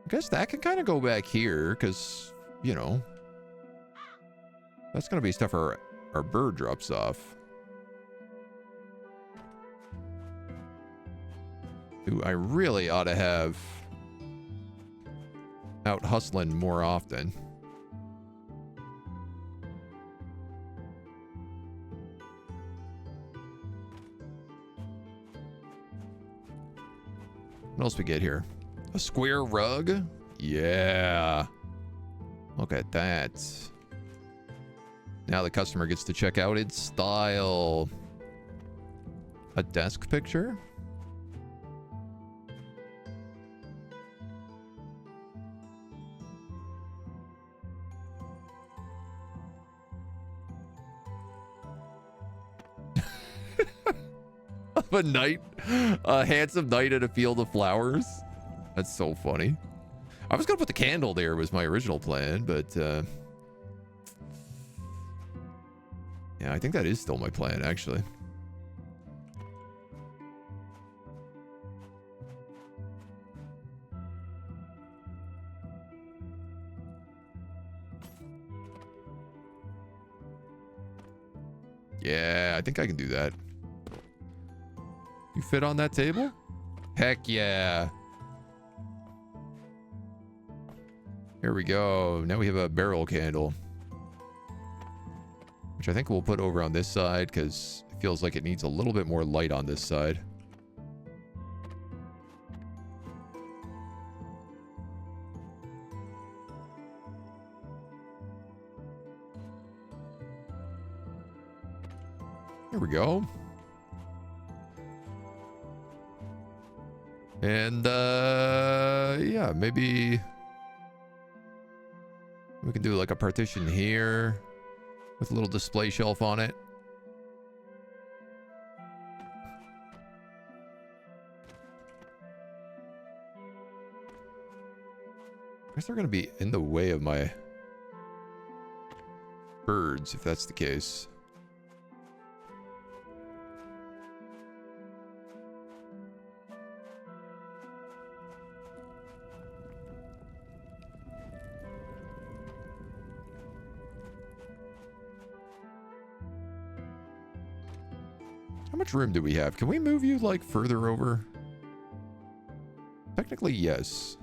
I guess that can kind of go back here because, you know, that's going to be stuff our bird drops off. Ooh, I really ought to have out hustling more often. What else we get here? A square rug? Yeah. Look at that. Now the customer gets to check out its style. A desk picture? Of a knight, a handsome knight in a field of flowers. That's so funny. I was gonna put the candle there was my original plan, but yeah, I think that is still my plan actually. Yeah, I think I can do that. You fit on that table? Heck yeah. Here we go. Now we have a barrel candle. Which I think we'll put over on this side because it feels like it needs a little bit more light on this side. There we go. And, yeah, maybe we can do like a partition here with a little display shelf on it. I guess they're going to be in the way of my birds, if that's the case. How much room do we have? Can we move you, like, further over? Technically, yes.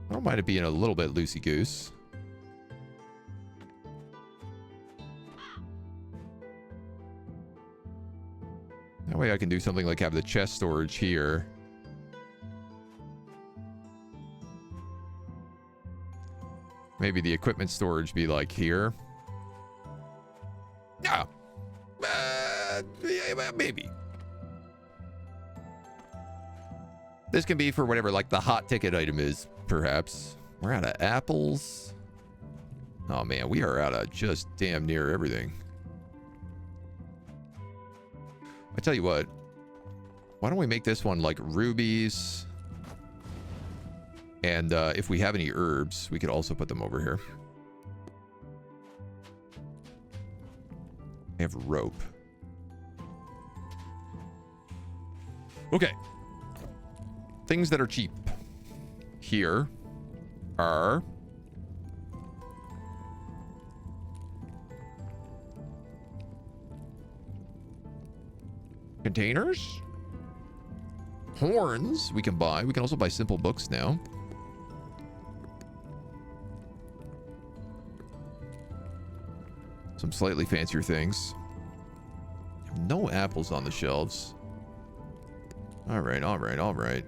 I don't mind it being a little bit loosey-goose. That way I can do something like have the chest storage here. Maybe the equipment storage be like here. Yeah. Maybe. This can be for whatever like the hot ticket item is, perhaps. We're out of apples. Oh man, we are out of just damn near everything. I tell you what. Why don't we make this one like rubies? And if we have any herbs, we could also put them over here. I have rope. Okay. Things that are cheap here are containers, horns we can buy. We can also buy simple books now. Some slightly fancier things. No apples on the shelves. All right, all right, all right.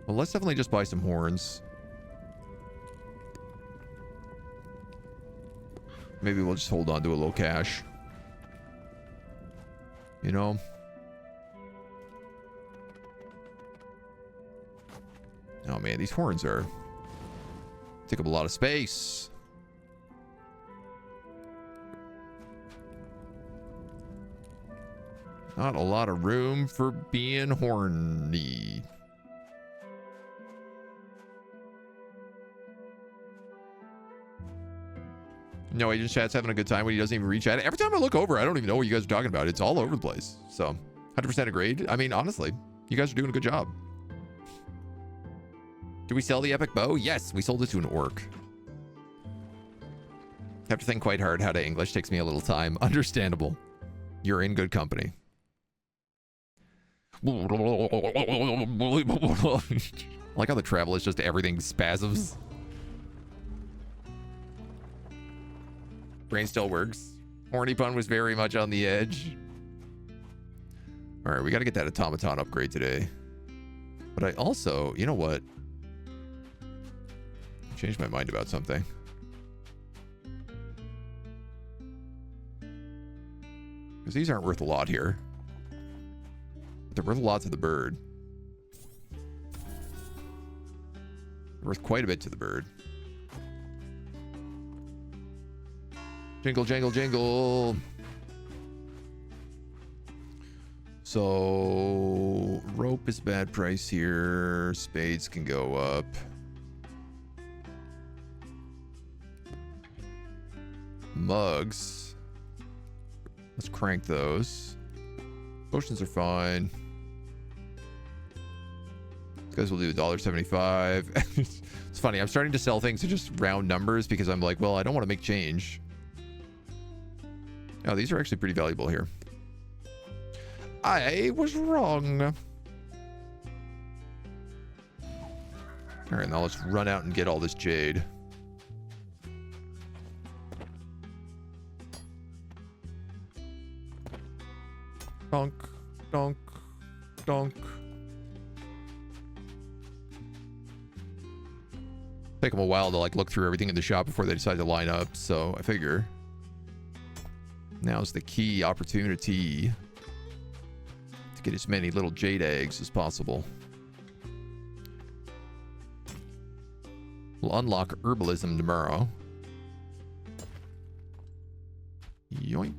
Well, let's definitely just buy some horns. Maybe we'll just hold on to a little cash. You know? Oh man, these horns are take up a lot of space. Not a lot of room for being horny. No, Agent Chat's having a good time when he doesn't even reach out. Every time I look over, I don't even know what you guys are talking about. It's all over the place. So, 100% agreed. I mean, honestly, you guys are doing a good job. Do we sell the epic bow? Yes, we sold it to an orc. Have to think quite hard how to English. Takes me a little time. Understandable. You're in good company. I like how the travel is just everything spasms. Brain still works. Horny pun was very much on the edge. All right, we got to get that automaton upgrade today. But I also, you know what? I changed my mind about something. Because these aren't worth a lot here. They're worth a lot to the bird. They're worth quite a bit to the bird. Jingle, jangle, jingle. So, rope is a bad price here. Spades can go up. Mugs. Let's crank those. Potions are fine. These guys will do $1.75. It's funny. I'm starting to sell things to just round numbers because I'm like, well, I don't want to make change. Oh, these are actually pretty valuable here. I was wrong. All right, now let's run out and get all this jade. Donk, donk, donk. Take them a while to like look through everything in the shop before they decide to line up, so I figure now's the key opportunity to get as many little jade eggs as possible. We'll unlock herbalism tomorrow. Yoink.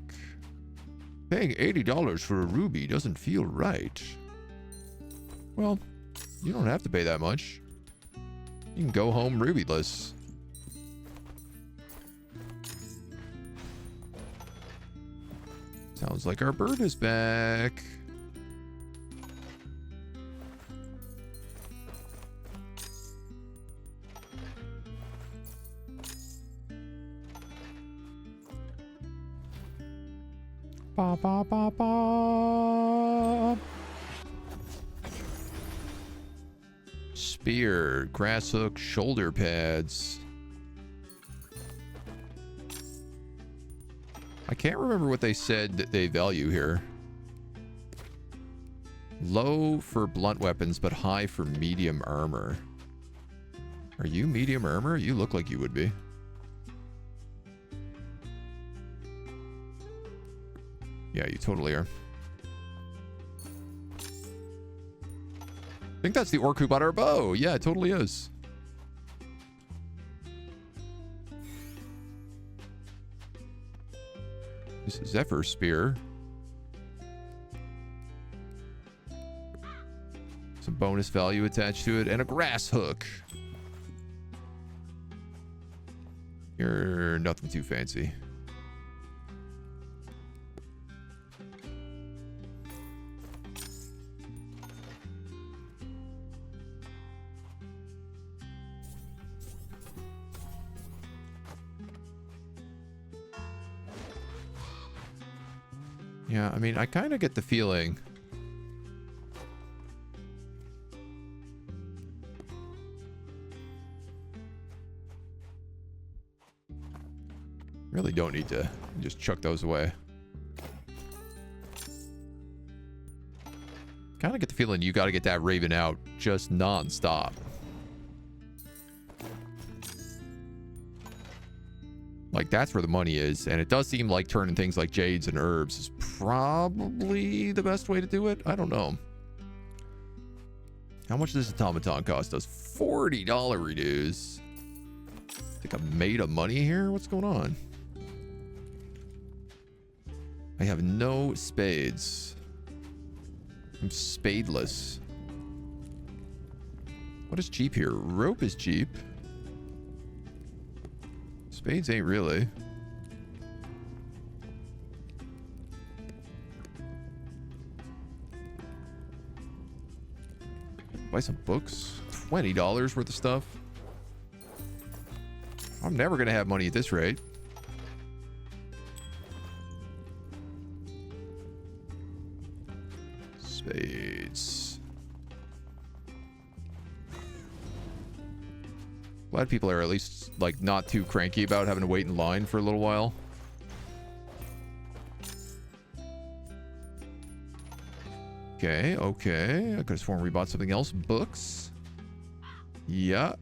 Paying $80 for a ruby doesn't feel right. Well, you don't have to pay that much. You can go home rubyless. Sounds like our bird is back. Ba ba ba ba. Spear, grass hook, shoulder pads. I can't remember what they said that they value here. Low for blunt weapons, but high for medium armor. Are you medium armor? You look like you would be. Yeah, you totally are. think that's the orc who bought our bow. Yeah, it totally is. This is Zephyr Spear. Some bonus value attached to it, and a grass hook. You're nothing too fancy. Yeah, I mean, I kind of get the feeling really don't need to just chuck those away. Kind of get the feeling you got to get that Raven out just non-stop. Like, that's where the money is. And it does seem like turning things like jades and herbs is probably the best way to do it. I don't know. How much does this automaton cost us? $40 reduce. I think I'm made of money here. What's going on? I have no spades. I'm spadeless. What is cheap here? Rope is cheap. Spades ain't really. Buy some books. $20 worth of stuff. I'm never gonna have money at this rate. Spades. Glad people are at least, like, not too cranky about having to wait in line for a little while. Okay, okay. I could have sworn we bought something else. Books. Yeah.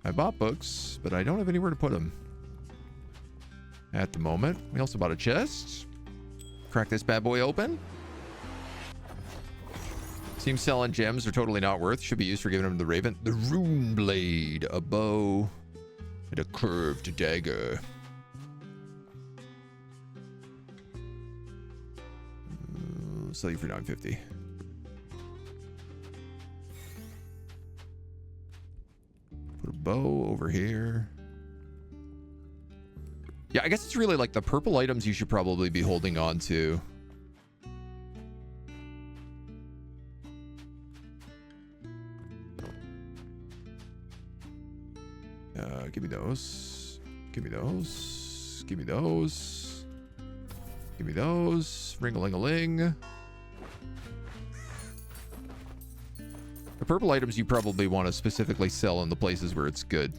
I bought books, but I don't have anywhere to put them at the moment. We also bought a chest. Crack this bad boy open. Seems selling gems are totally not worth. Should be used for giving them the Raven. The Rune Blade. A bow. And a curved dagger. Sell you for $9.50. Put a bow over here. Yeah, I guess it's really like the purple items you should probably be holding on to. Give me those. Give me those. Give me those. Give me those. Ring-a-ling-a-ling. The purple items you probably want to specifically sell in the places where it's good.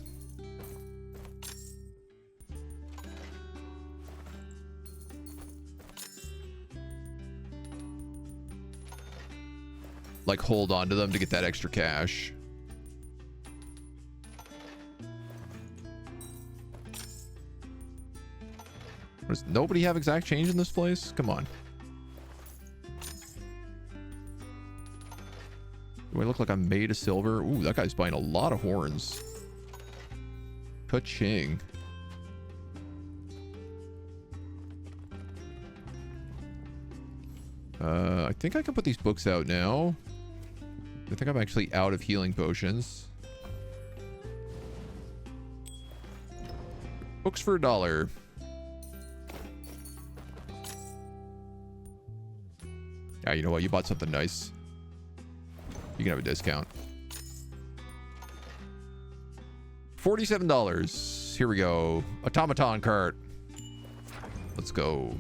Like, hold on to them to get that extra cash. Does nobody have exact change in this place? Come on. Do I look like I'm made of silver? Ooh, that guy's buying a lot of horns. Ka-ching. I think I can put these books out now. I think I'm actually out of healing potions. Books for $1. Yeah, you know what? You bought something nice. You can have a discount. $47. Here we go. Automaton cart. Let's go.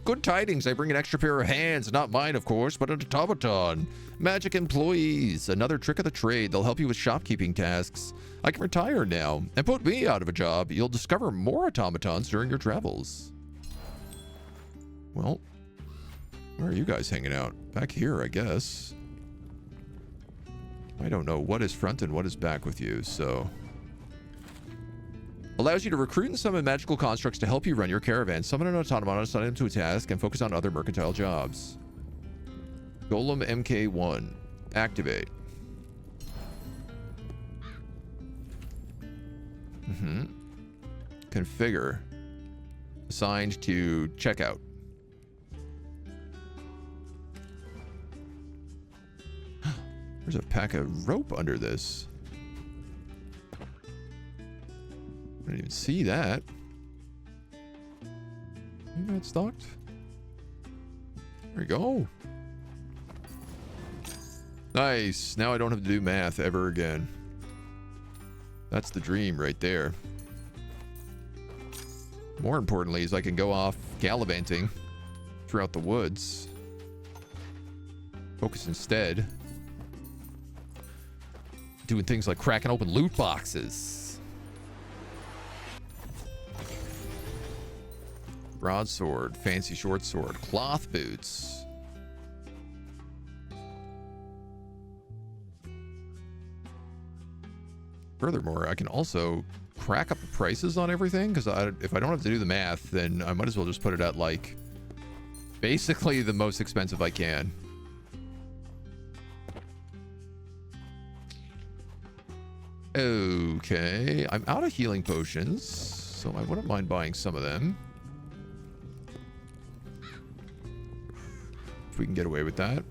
Good tidings. I bring an extra pair of hands. Not mine, of course, but an automaton. Magic employees. Another trick of the trade. They'll help you with shopkeeping tasks. I can retire now and put me out of a job. You'll discover more automatons during your travels. Well, where are you guys hanging out? Back here, I guess. I don't know what is front and what is back with you, so... A Allows you to recruit and summon magical constructs to help you run your caravan. Summon an automaton, assign him to a task, and focus on other mercantile jobs. Golem MK1. Activate. Configure. Assigned to checkout. There's a pack of rope under this. I didn't even see that. You got stocked? There you go. Nice. Now I don't have to do math ever again. That's the dream right there. More importantly is I can go off gallivanting throughout the woods. Focus instead. Doing things like cracking open loot boxes. Broadsword, fancy short sword, cloth boots. Furthermore, I can also crack up the prices on everything, because if I don't have to do the math, then I might as well just put it at, like, basically the most expensive I can. Okay, I'm out of healing potions, so I wouldn't mind buying some of them. If we can get away with that.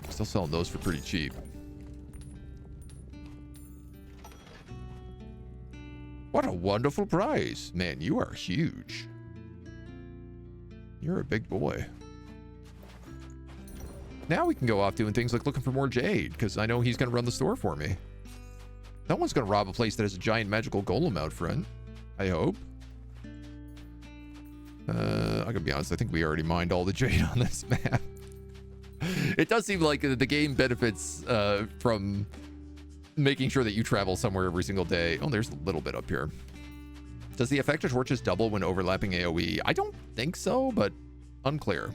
Still selling those for pretty cheap. What a wonderful prize. Man, you are huge. You're a big boy. Now we can go off doing things like looking for more jade, because I know he's going to run the store for me. No one's going to rob a place that has a giant magical golem out front. I hope. I gotta be honest, I think we already mined all the jade on this map. It does seem like the game benefits from making sure that you travel somewhere every single day. Oh, there's a little bit up here. Does the effect of torches double when overlapping AoE? I don't think so, but unclear.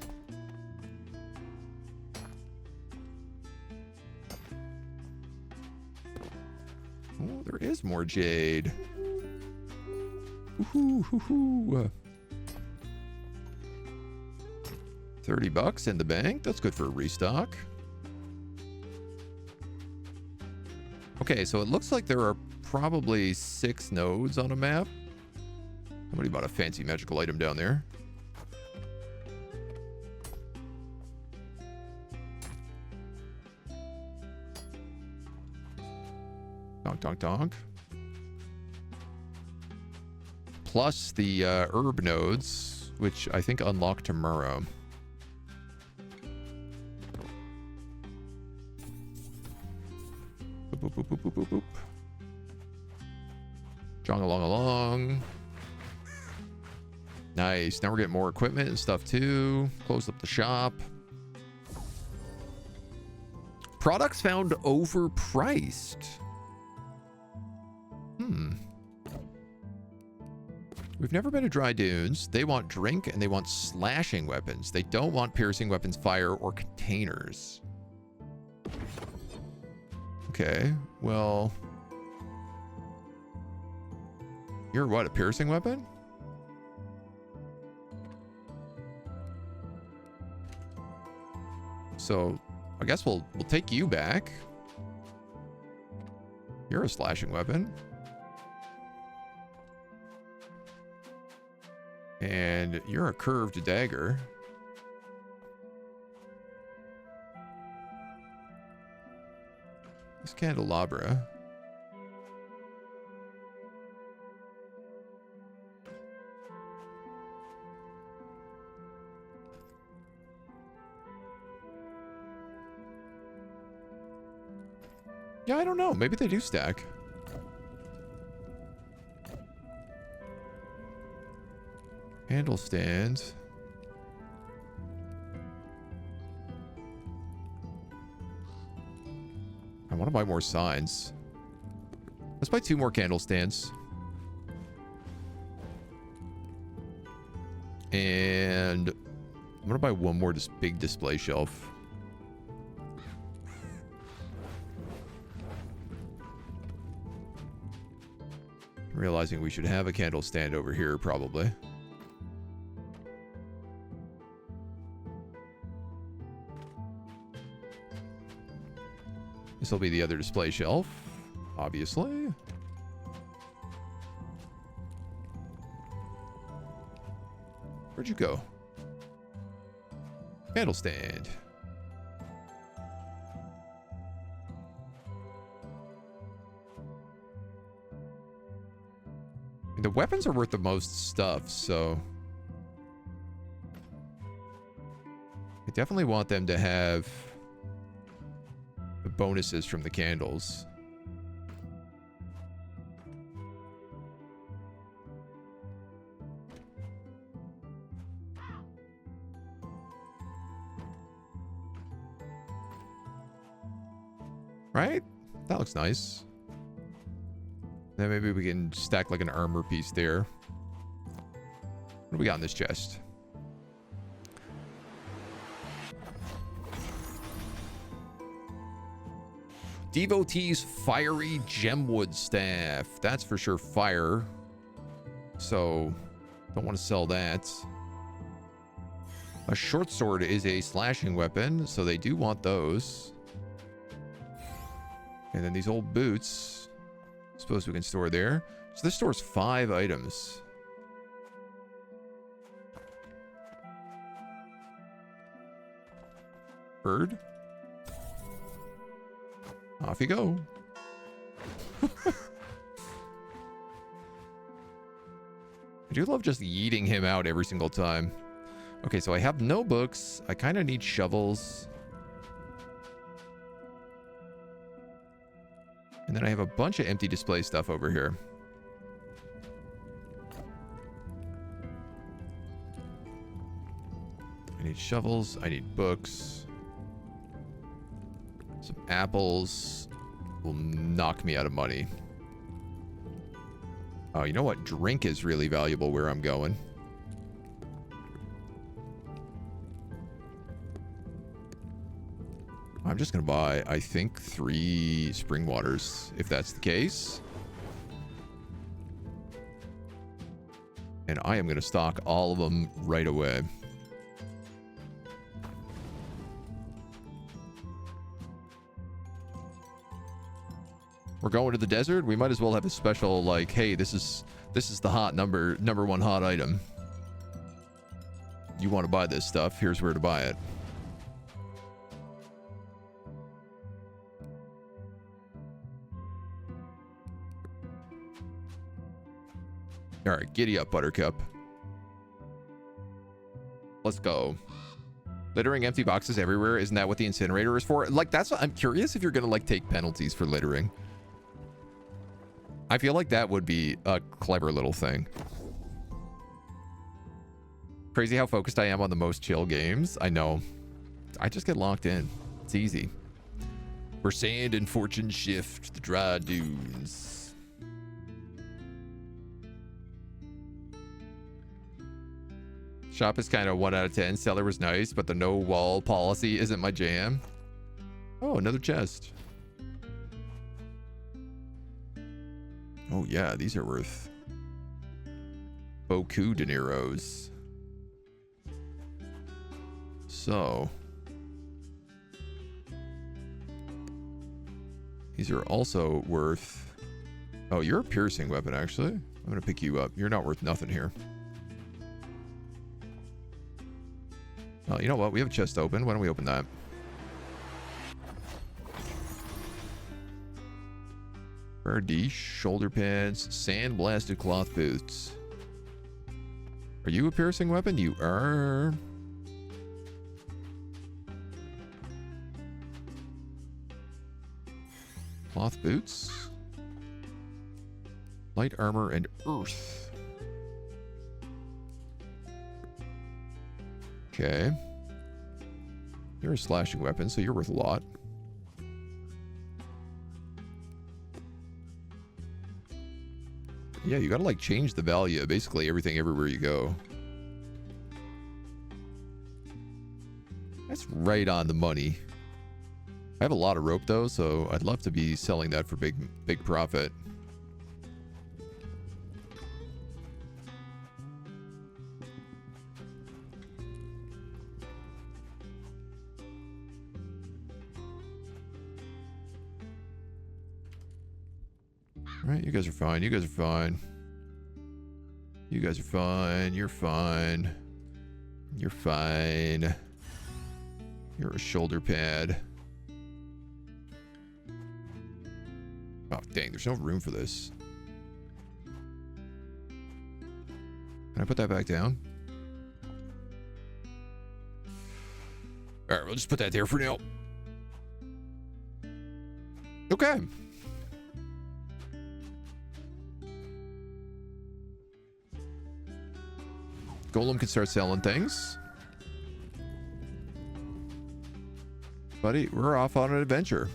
Oh, there is more jade. Woohoo. 30 bucks in the bank. That's good for a restock. Okay, so it looks like there are probably 6 nodes on a map. Somebody bought a fancy magical item down there. Donk, donk, donk. Plus the herb nodes, which I think unlock tomorrow. Boop, boop, boop, boop, boop, boop. Jog along. Nice. Now we're getting more equipment and stuff too. Closed up the shop. Products found overpriced. We've never been to Dry Dunes. They want drink and they want slashing weapons. They don't want piercing weapons, fire, or containers. Okay, well... You're what, a piercing weapon? So, I guess we'll take you back. You're a slashing weapon. And you're a curved dagger. This candelabra. Yeah, I don't know. Maybe they do stack. Handle stands. I want to buy more signs. Let's buy 2 more candle stands. And I'm gonna buy one more big display shelf. Realizing we should have a candle stand over here, probably. This will be the other display shelf, obviously. Where'd you go? Candle stand. The weapons are worth the most stuff, so I definitely want them to have the bonuses from the candles. Right? That looks nice. Then maybe we can stack like an armor piece there. What do we got in this chest? Devotee's Fiery Gemwood Staff. That's for sure fire. So, don't want to sell that. A short sword is a slashing weapon, so they do want those. And then these old boots, suppose we can store there. So this stores 5 items. Bird. Off you go. I do love just yeeting him out every single time. Okay, so I have no books. I kind of need shovels. And then I have a bunch of empty display stuff over here. I need shovels. I need books. Some apples will knock me out of money. Oh, you know what? Drink is really valuable where I'm going. I'm just going to buy, I think, 3 spring waters, if that's the case. And I am going to stock all of them right away. We're going to the desert. We might as well have a special, like, hey, this is the hot number 1 hot item. You want to buy this stuff? Here's where to buy it. All right, giddy up, Buttercup. Let's go. Littering empty boxes everywhere. Isn't that what the incinerator is for? Like, that's what I'm curious if you're going to, like, take penalties for littering. I feel like that would be a clever little thing. Crazy how focused I am on the most chill games. I know. I just get locked in. It's easy. Where sand and fortune shift the dry dunes. Shop is kind of 1 out of 10. Seller was nice, but the no wall policy isn't my jam. Oh, another chest. Oh yeah, these are worth beaucoup dineros. So these are also worth... Oh, you're a piercing weapon, actually. I'm gonna pick you up. You're not worth nothing here. Oh, you know what? We have a chest open. Why don't we open that? Verdiche, shoulder pads, sandblasted cloth boots. Are you a piercing weapon? You are. Cloth boots. Light armor and earth. Okay. You're a slashing weapon, so you're worth a lot. Yeah, you gotta like change the value of basically everything everywhere you go. That's right on the money. I have a lot of rope though, so I'd love to be selling that for big profit. All right, you guys are fine. You guys are fine. You guys are fine. You're fine. You're fine. You're a shoulder pad. Oh, dang. There's no room for this. Can I put that back down? All right, we'll just put that there for now. Okay. Golem can start selling things. Buddy, we're off on an adventure.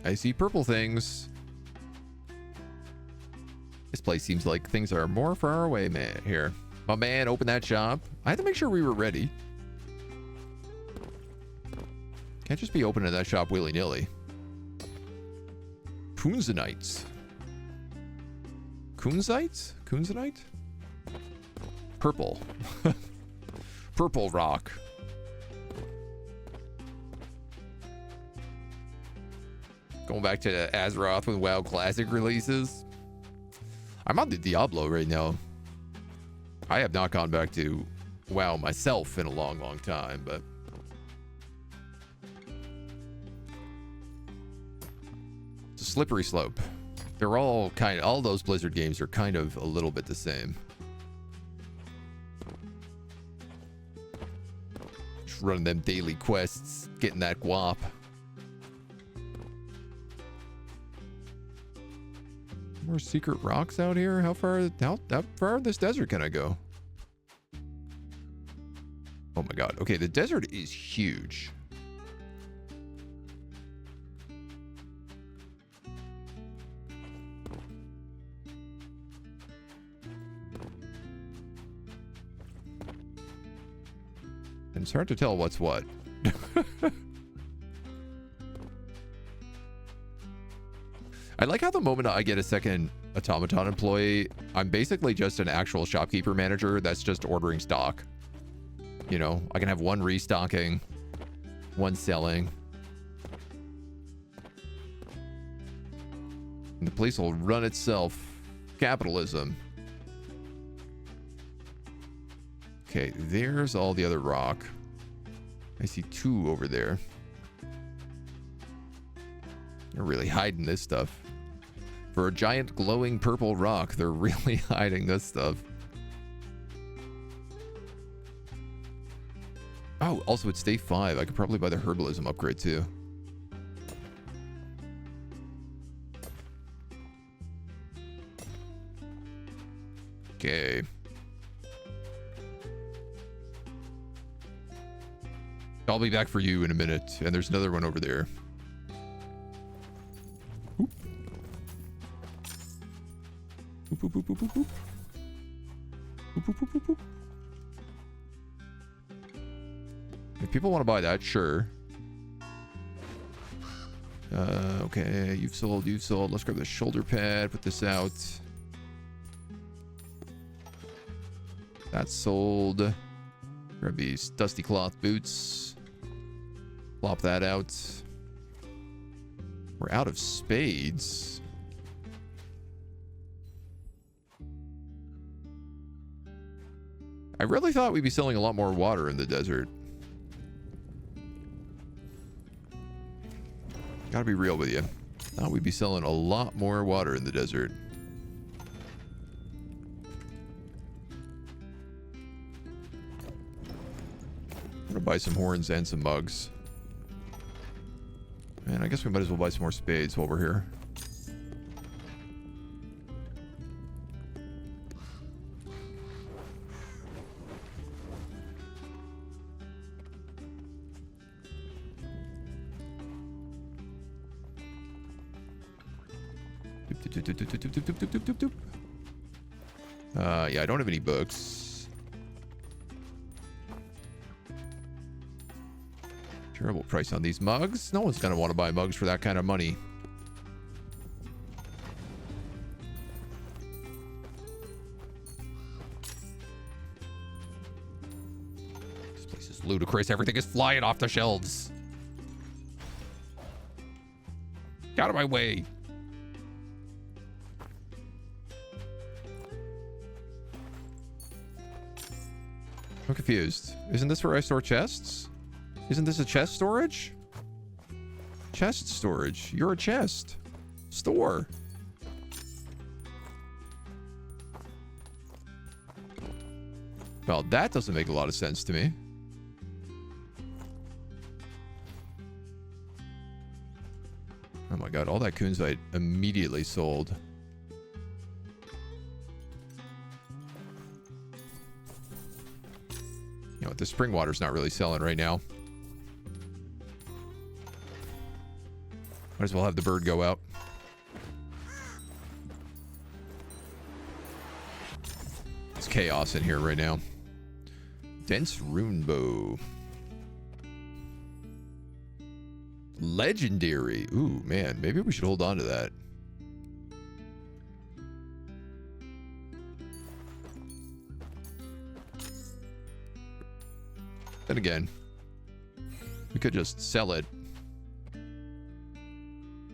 I see purple things. This place seems like things are more far away, man. Here. My man, open that shop. I had to make sure we were ready. Can't just be opening that shop willy-nilly. Kunzanites. Kunzite? Kunzanite? Purple. Purple rock. Going back to Azeroth with WoW Classic releases. I'm on the Diablo right now. I have not gone back to WoW myself in a long, long time, but... it's a slippery slope. They're all all those Blizzard games are kind of a little bit the same. Just running them daily quests, getting that guap. More secret rocks out here? How far this desert can I go? Oh my god. Okay, the desert is huge. And it's hard to tell what's what. I like how the moment I get a second automaton employee, I'm basically just an actual shopkeeper manager that's just ordering stock. You know, I can have one restocking, one selling. And the place will run itself. Capitalism. Okay, there's all the other rock. I see two over there. They're really hiding this stuff. For a giant glowing purple rock, they're really hiding this stuff. Oh, also it's day 5. I could probably buy the herbalism upgrade too. Okay. I'll be back for you in a minute. And there's another one over there. Oop. Oop, oop, oop, oop, oop, oop. Oop, oop, oop, oop, oop. If people want to buy that, sure. Okay, you've sold. Let's grab the shoulder pad, put this out. That's sold. Grab these dusty cloth boots. Plop that out. We're out of spades. I really thought we'd be selling a lot more water in the desert. Gotta be real with you. Thought we'd be selling a lot more water in the desert. I'm gonna buy some horns and some mugs. And I guess we might as well buy some more spades while we're here. Yeah, I don't have any books. Terrible price on these mugs. No one's going to want to buy mugs for that kind of money. This place is ludicrous. Everything is flying off the shelves. Get out of my way. I'm confused. Isn't this where I store chests? Isn't this a chest storage? Chest storage. You're a chest. Store. Well, that doesn't make a lot of sense to me. Oh my god, all that kunzite immediately sold. You know what, the spring water's not really selling right now. Might as well have the bird go out. It's chaos in here right now. Dense rune bow. Legendary. Ooh, man. Maybe we should hold on to that. Then again, we could just sell it. I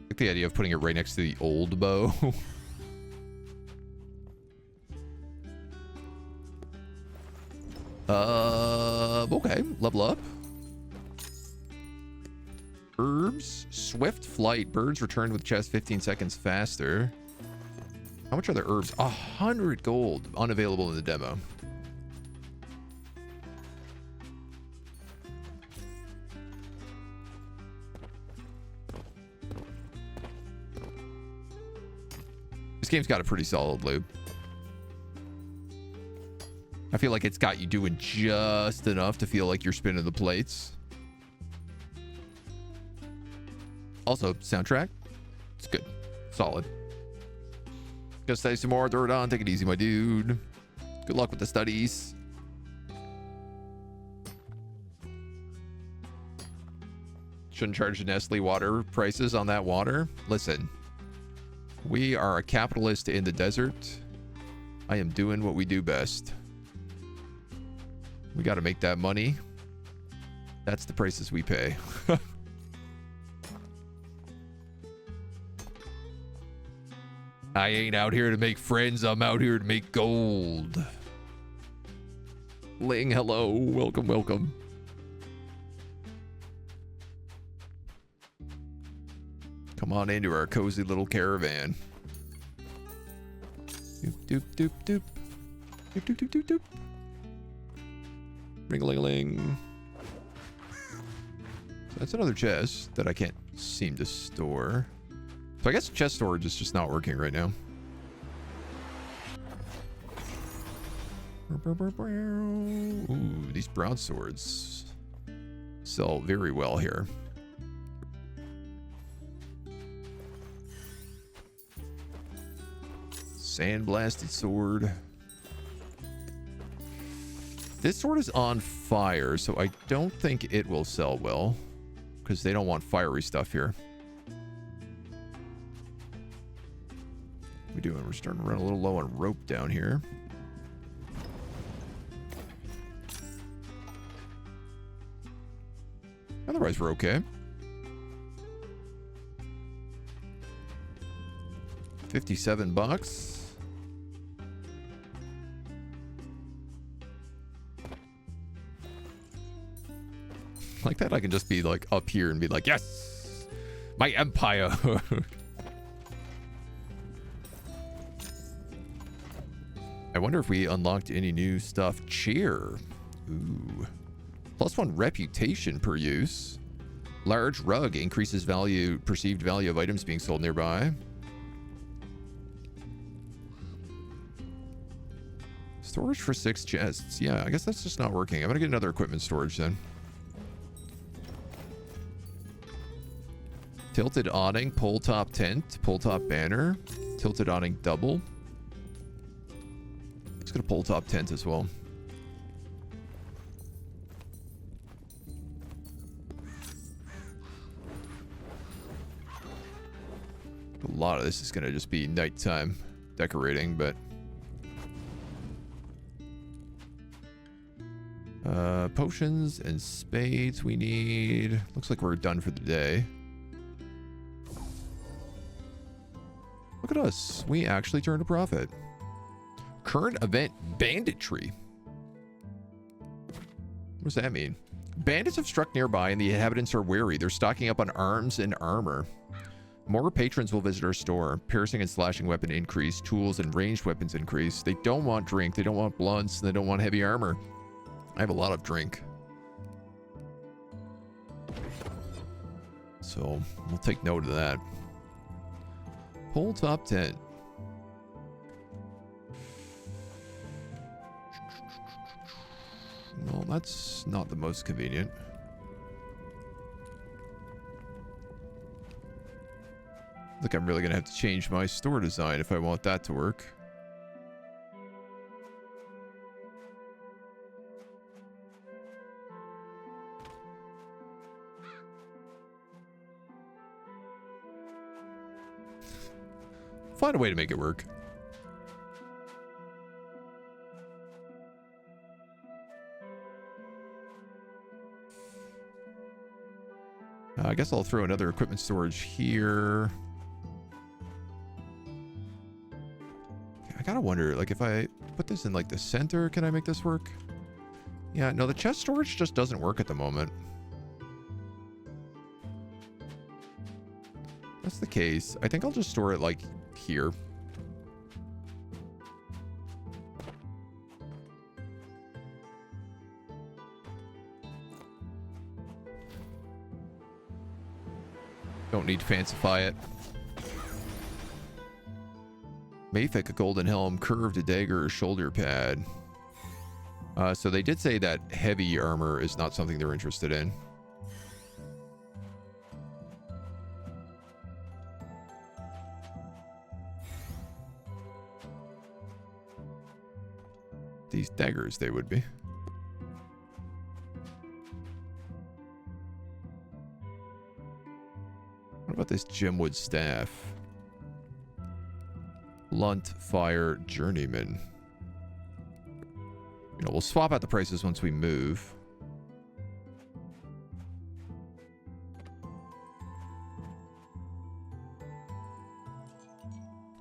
like the idea of putting it right next to the old bow. Okay. Level up. Herbs. Swift flight. Birds return with chest 15 seconds faster. How much are the herbs? 100 gold. Unavailable in the demo. This game's got a pretty solid loop. I feel like it's got you doing just enough to feel like you're spinning the plates. Also, soundtrack. It's good. Solid. Go study some more. Throw it on. Take it easy, my dude. Good luck with the studies. Shouldn't charge Nestle water prices on that water. Listen. We are a capitalist in the desert. I am doing what we do best. We got to make that money. That's the prices we pay. I ain't out here to make friends. I'm out here to make gold. Ling, hello. Welcome, welcome. Come on into our cozy little caravan. Doop, doop, doop, doop. Doop, doop, doop, doop, doop. Ring-a-ling-a-ling. So that's another chest that I can't seem to store. So I guess chest storage is just not working right now. Ooh, these broadswords sell very well here. Sandblasted sword. This sword is on fire, so I don't think it will sell well, because they don't want fiery stuff here. What are we doing? We're starting to run a little low on rope down here. Otherwise, we're okay. 57 bucks. Like that, I can just be like up here and be like, yes, my empire. I wonder if we unlocked any new stuff. Cheer. Ooh. +1 reputation per use. Large rug increases value, perceived value of items being sold nearby. Storage for 6 chests. Yeah, I guess that's just not working. I'm gonna get another equipment storage then. Tilted awning, pole top tent, pole top banner, tilted awning double. Just gonna pull top tent as well. A lot of this is gonna just be nighttime decorating, but potions and spades we need. Looks like we're done for the day. Look at us. We actually turned a profit. Current event banditry. What does that mean? Bandits have struck nearby and the inhabitants are wary. They're stocking up on arms and armor. More patrons will visit our store. Piercing and slashing weapon increase. Tools and ranged weapons increase. They don't want drink. They don't want blunts. And they don't want heavy armor. I have a lot of drink. So we'll take note of that. Pull top 10. Well, that's not the most convenient. Look, I'm really going to have to change my store design if I want that to work. Find a way to make it work. I guess I'll throw another equipment storage here. I gotta wonder, like, if I put this in, like, the center, can I make this work? Yeah, no, the chest storage just doesn't work at the moment. That's the case. I think I'll just store it, like, here. Don't need to fancify it. Mayfic, a golden helm, curved dagger, shoulder pad. So they did say that heavy armor is not something they're interested in. These daggers, they would be. What about this gemwood staff? Blunt fire journeyman. You know, we'll swap out the prices once we move.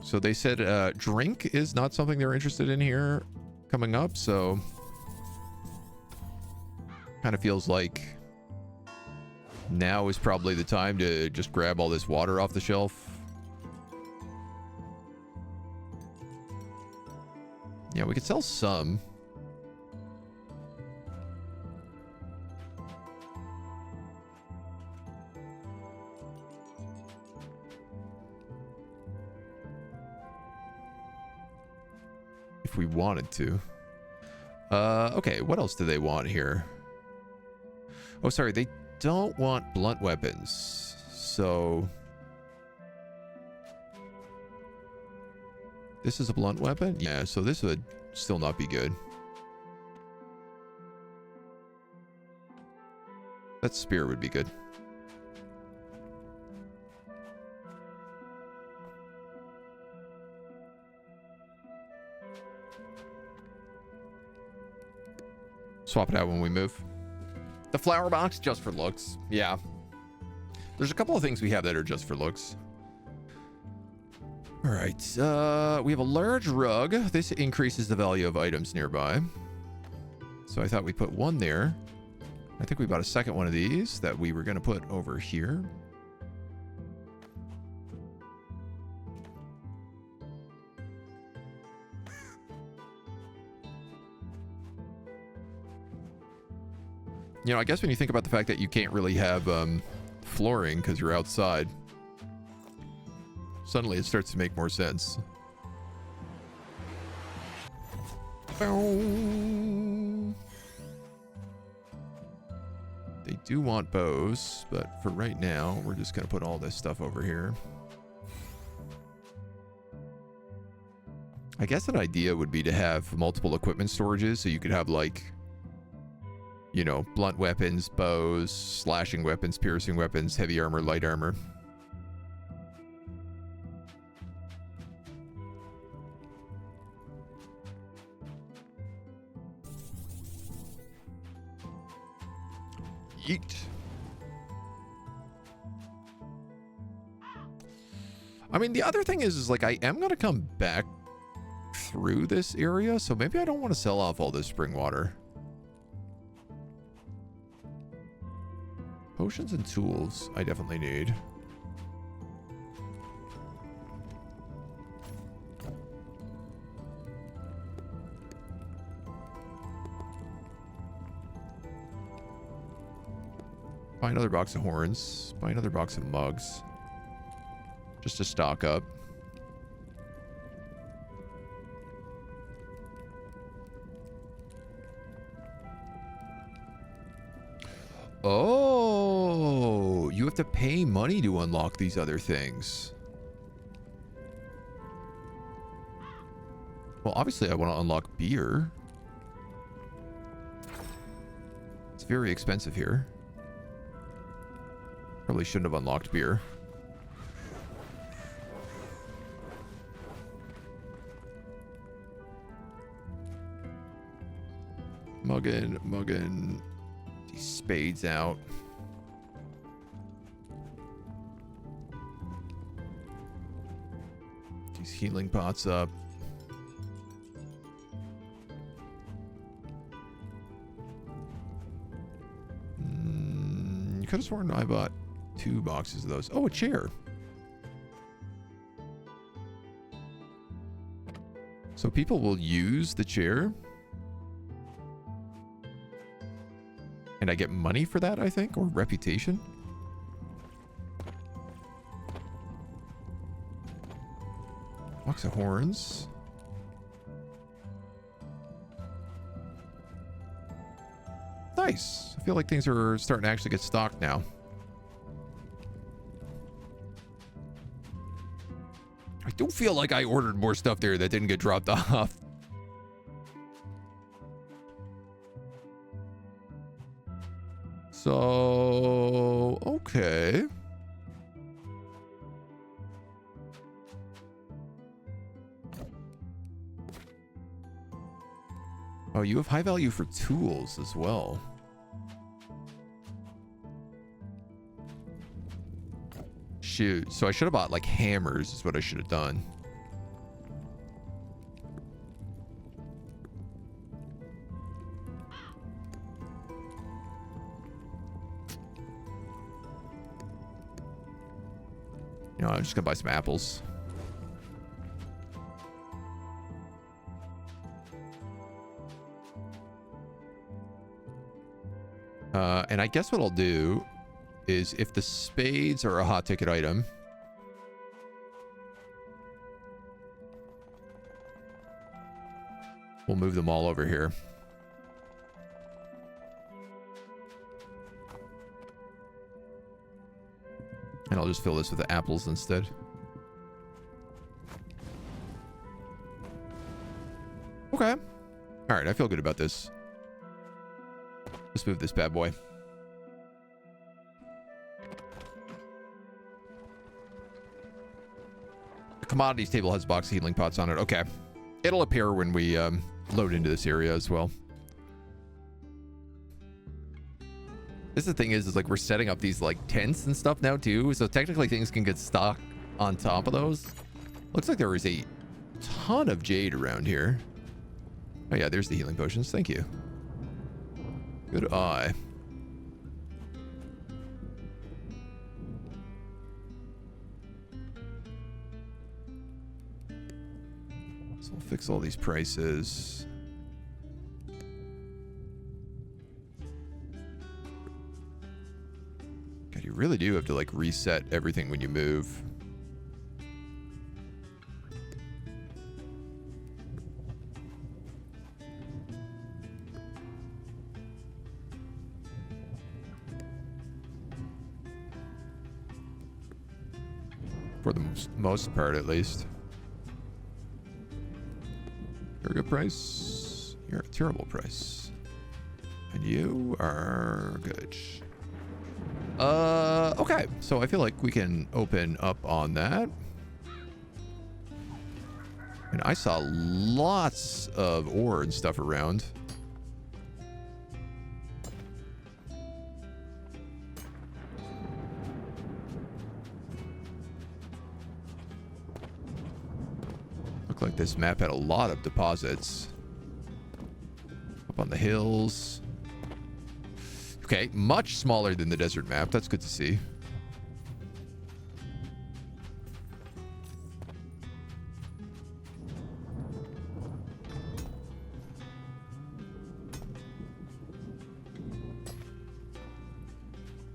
So they said drink is not something they're interested in here coming up, so kind of feels like now is probably the time to just grab all this water off the shelf. Yeah, we could sell some. If we wanted to. Okay, what else do they want here? Oh, sorry, they don't want blunt weapons. So this is a blunt weapon? Yeah, so this would still not be good. That spear would be good. Swap it out when we move. The flower box, just for looks. Yeah. There's a couple of things we have that are just for looks. All right. We have a large rug. This increases the value of items nearby. So I thought we'd put one there. I think we bought a second one of these that we were going to put over here. You know, I guess when you think about the fact that you can't really have flooring because you're outside, suddenly it starts to make more sense. They do want bows, but for right now, we're just going to put all this stuff over here. I guess an idea would be to have multiple equipment storages, so you could have, like, you know, blunt weapons, bows, slashing weapons, piercing weapons, heavy armor, light armor. Yeet. I mean, the other thing is like, I am going to come back through this area, so maybe I don't want to sell off all this spring water. Potions and tools, I definitely need. Buy another box of horns. Buy another box of mugs. Just to stock up. Oh, you have to pay money to unlock these other things. Well, obviously I want to unlock beer. It's very expensive here. Probably shouldn't have unlocked beer. Muggin. These spades out. These healing pots up. You could have sworn I bought 2 boxes of those. Oh, a chair. So people will use the chair. And I get money for that, I think, or reputation. Box of horns. Nice. I feel like things are starting to actually get stocked now. I do feel like I ordered more stuff there that didn't get dropped off. So, okay. Oh, you have high value for tools as well. Shoot. So I should have bought like hammers is what I should have done. You know, I'm just gonna buy some apples. And I guess what I'll do is if the spades are a hot ticket item, we'll move them all over here. And I'll just fill this with the apples instead. Okay. All right, I feel good about this. Let's move this bad boy. The commodities table has a box of healing pots on it. Okay. It'll appear when we load into this area as well. This is the thing is like we're setting up these like tents and stuff now too. So technically things can get stocked on top of those. Looks like there is a ton of jade around here. Oh yeah, there's the healing potions. Thank you. Good eye. So we'll fix all these prices. God, you really do have to like reset everything when you move. For the most part, at least. You're a good price. You're a terrible price. And you are good. Okay. So I feel like we can open up on that. And I saw lots of ore and stuff around. Looked like this map had a lot of deposits. Up on the hills. Okay, much smaller than the desert map. That's good to see.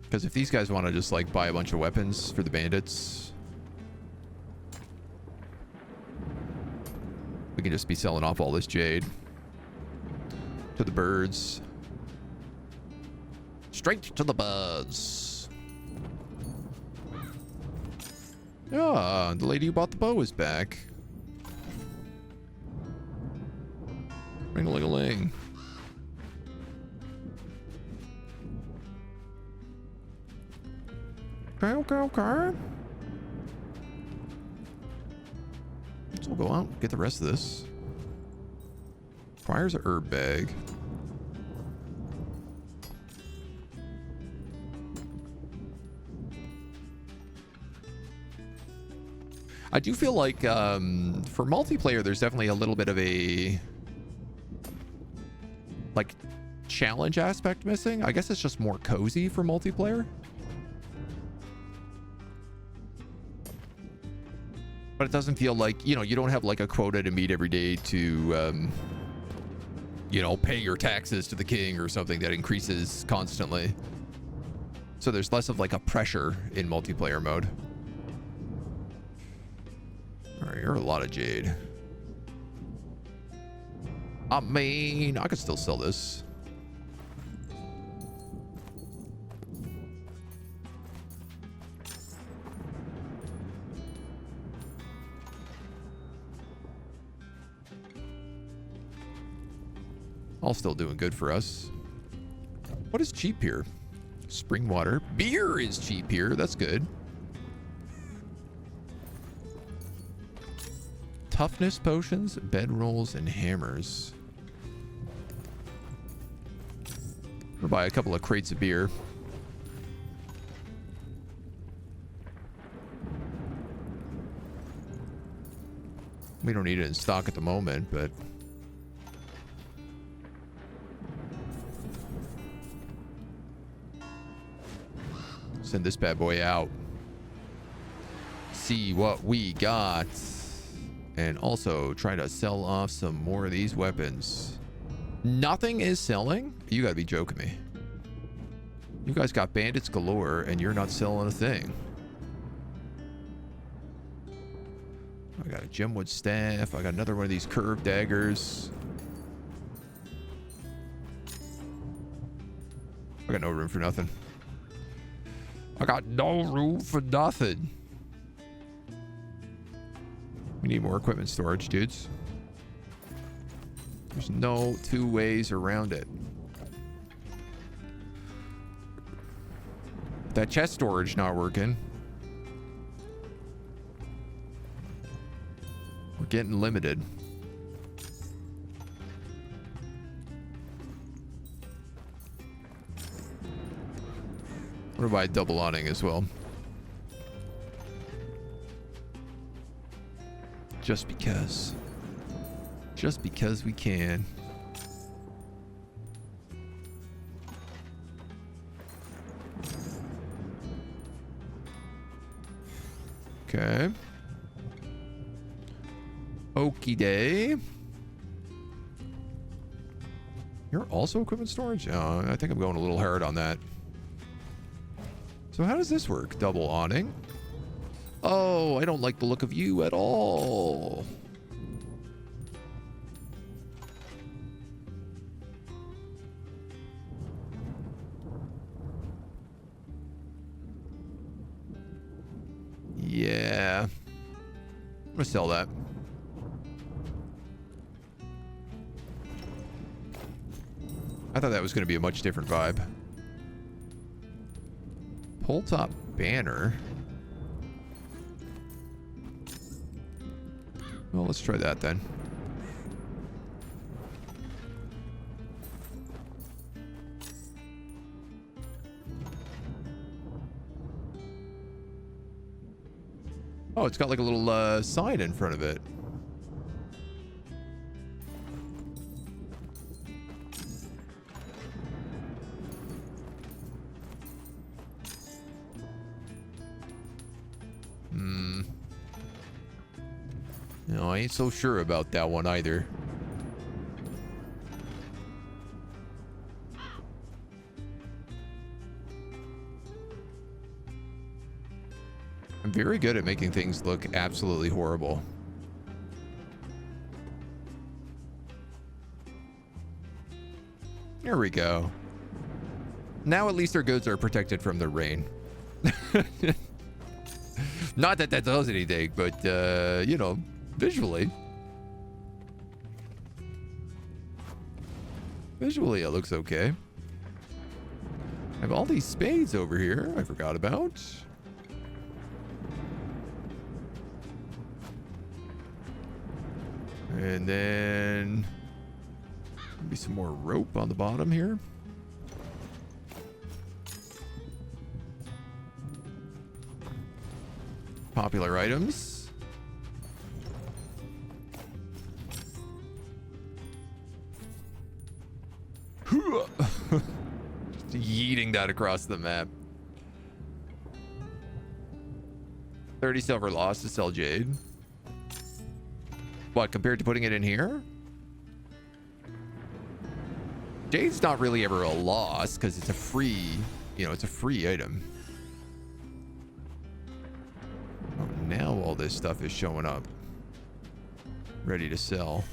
Because if these guys want to just like buy a bunch of weapons for the bandits, we can just be selling off all this jade to the birds. Straight to the birds. Ah, the lady who bought the bow is back. Ring-a-ling-a-ling. Okay. So we'll go out and get the rest of this. Requires a herb bag. I do feel like for multiplayer, there's definitely a little bit of a like challenge aspect missing. I guess it's just more cozy for multiplayer. But it doesn't feel like, you know, you don't have like a quota to meet every day to, you know, pay your taxes to the king or something that increases constantly. So there's less of like a pressure in multiplayer mode. All right, you're a lot of jade. I mean, I could still sell this. All still doing good for us. What is cheap here? Spring water. Beer is cheap here. That's good. Toughness potions, bedrolls, and hammers. We'll buy a couple of crates of beer. We don't need it in stock at the moment, but... send this bad boy out. See what we got. And also try to sell off some more of these weapons. Nothing is selling? You gotta be joking me. You guys got bandits galore and you're not selling a thing. I got a gemwood staff. I got another one of these curved daggers. I got no room for nothing. I got no room for nothing. We need more equipment storage, dudes. There's no two ways around it. That chest storage not working. We're getting limited. I'm gonna buy double awning as well. Just because. Just because we can. Okay. Okie day. You're also equipment storage? Oh, I think I'm going a little hard on that. So how does this work? Double awning. Oh, I don't like the look of you at all. Yeah. I'm gonna sell that. I thought that was going to be a much different vibe. Pole top banner. Well, let's try that then. Oh, it's got like a little sign in front of it. No, I ain't so sure about that one either. I'm very good at making things look absolutely horrible. There we go. Now at least our goods are protected from the rain. Not that that does anything, but, you know, visually. Visually, it looks okay. I have all these spades over here I forgot about. And then maybe some more rope on the bottom here. Popular items. Yeeting that across the map. 30 silver lost to sell jade. What, compared to putting it in here? Jade's not really ever a loss because it's a free, you know, it's a free item. Oh, now all this stuff is showing up. Ready to sell.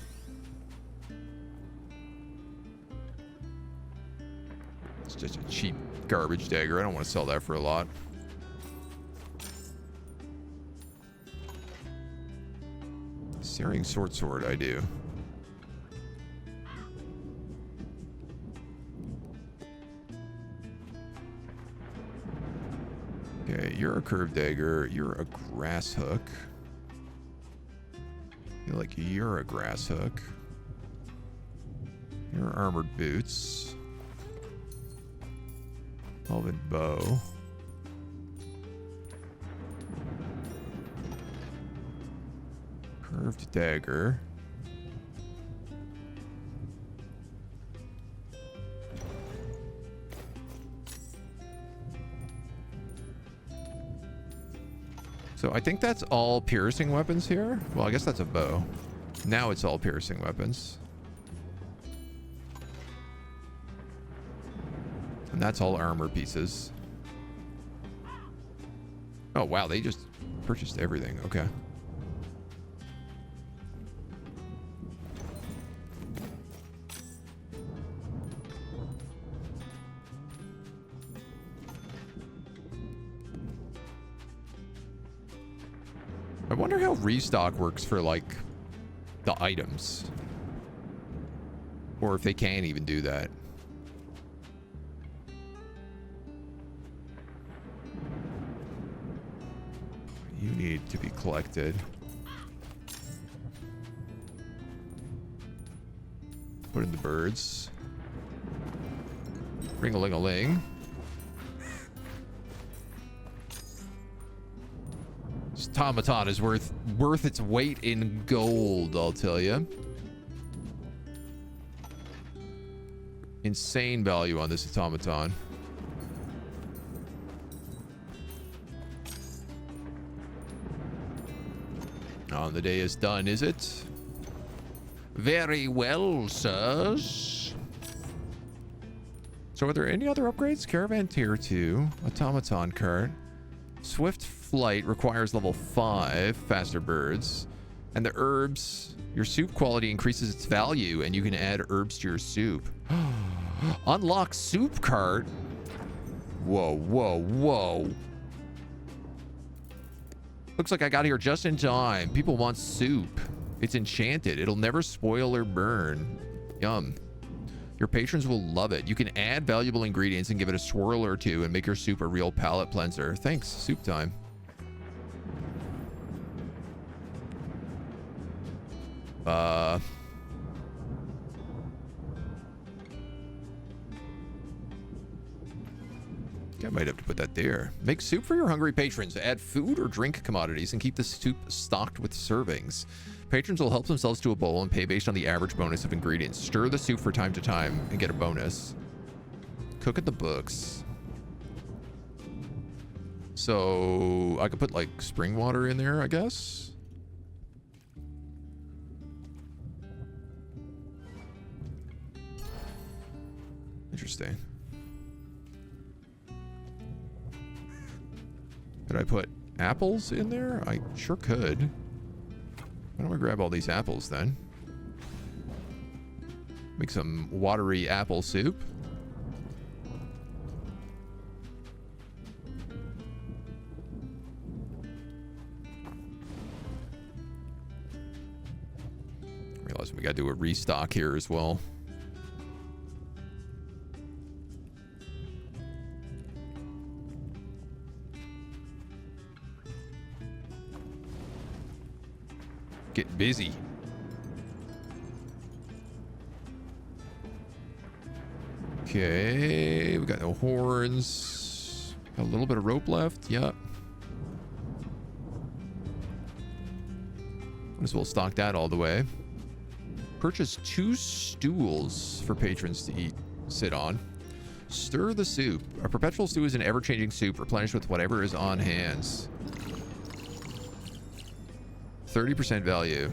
It's just a cheap garbage dagger. I don't want to sell that for a lot. Searing sword, I do. Okay, you're a curved dagger. You're a grass hook. I feel like you're a grass hook. You're armored boots. Velvet bow. Curved dagger. So I think that's all piercing weapons here. Well, I guess that's a bow. Now it's all piercing weapons. And that's all armor pieces. Oh, wow. They just purchased everything. Okay. I wonder how restock works for, like, the items. Or if they can't even do that. You need to be collected. Put in the birds. Ring-a-ling-a-ling. This automaton is worth its weight in gold, I'll tell you. Insane value on this automaton. Oh, the day is done, is it? Very well, sirs. So are there any other upgrades? Caravan tier 2, automaton cart. Swift flight requires level 5, faster birds. And the herbs, your soup quality increases its value and you can add herbs to your soup. Unlock soup cart. Whoa, whoa, whoa. Looks like I got here just in time. People want soup. It's enchanted. It'll never spoil or burn. Yum. Your patrons will love it. You can add valuable ingredients and give it a swirl or two and make your soup a real palate cleanser. Thanks. Soup time. I might have to put that there. Make soup for your hungry patrons. Add food or drink commodities and keep the soup stocked with servings. Patrons will help themselves to a bowl and pay based on the average bonus of ingredients. Stir the soup for time to time and get a bonus. Cook at the books. So I could put like spring water in there, I guess. Interesting. Could I put apples in there? I sure could. Why don't I grab all these apples then? Make some watery apple soup. Realize we gotta do a restock here as well. Get busy. Okay, we got no horns. Got a little bit of rope left. Yep. Might as well stock that all the way. Purchase 2 stools for patrons to sit on. Stir the soup. A perpetual stew is an ever-changing soup replenished with whatever is on hands. 30% value.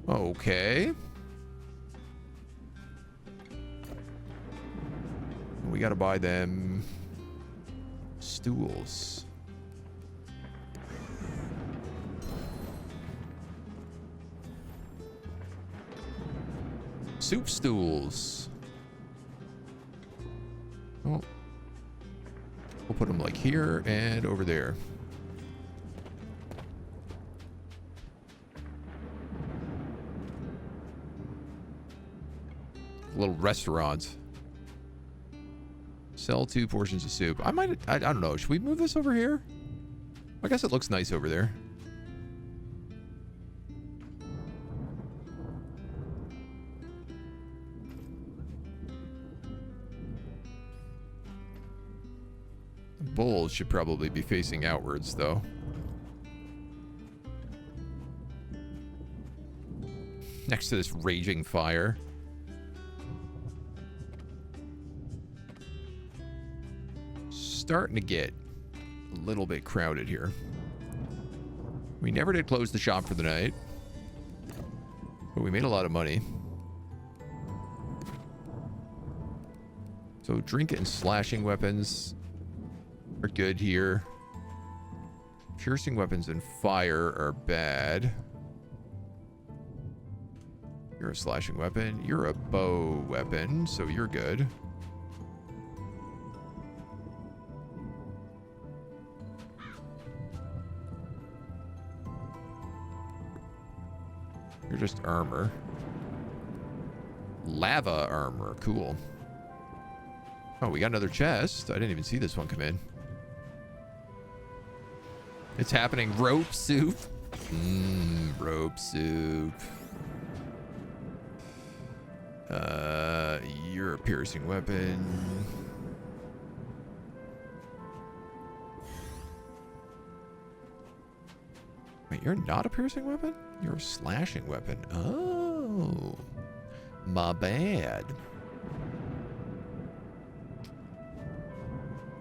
Okay. We gotta buy them stools. Soup stools. Oh. We'll put them like here and over there. Little restaurant. Sell 2 portions of soup. I don't know. Should we move this over here? I guess it looks nice over there. Bowls should probably be facing outwards, though. Next to this raging fire. Starting to get a little bit crowded here. We never did close the shop for the night, but we made a lot of money. So drink and slashing weapons are good here. Piercing weapons and fire are bad. You're a slashing weapon. You're a bow weapon, so you're good. You're just armor. Lava armor. Cool. Oh, we got another chest. I didn't even see this one come in. It's happening. Rope soup. Rope soup. You're a piercing weapon. Wait, you're not a piercing weapon? You're a slashing weapon. Oh. My bad.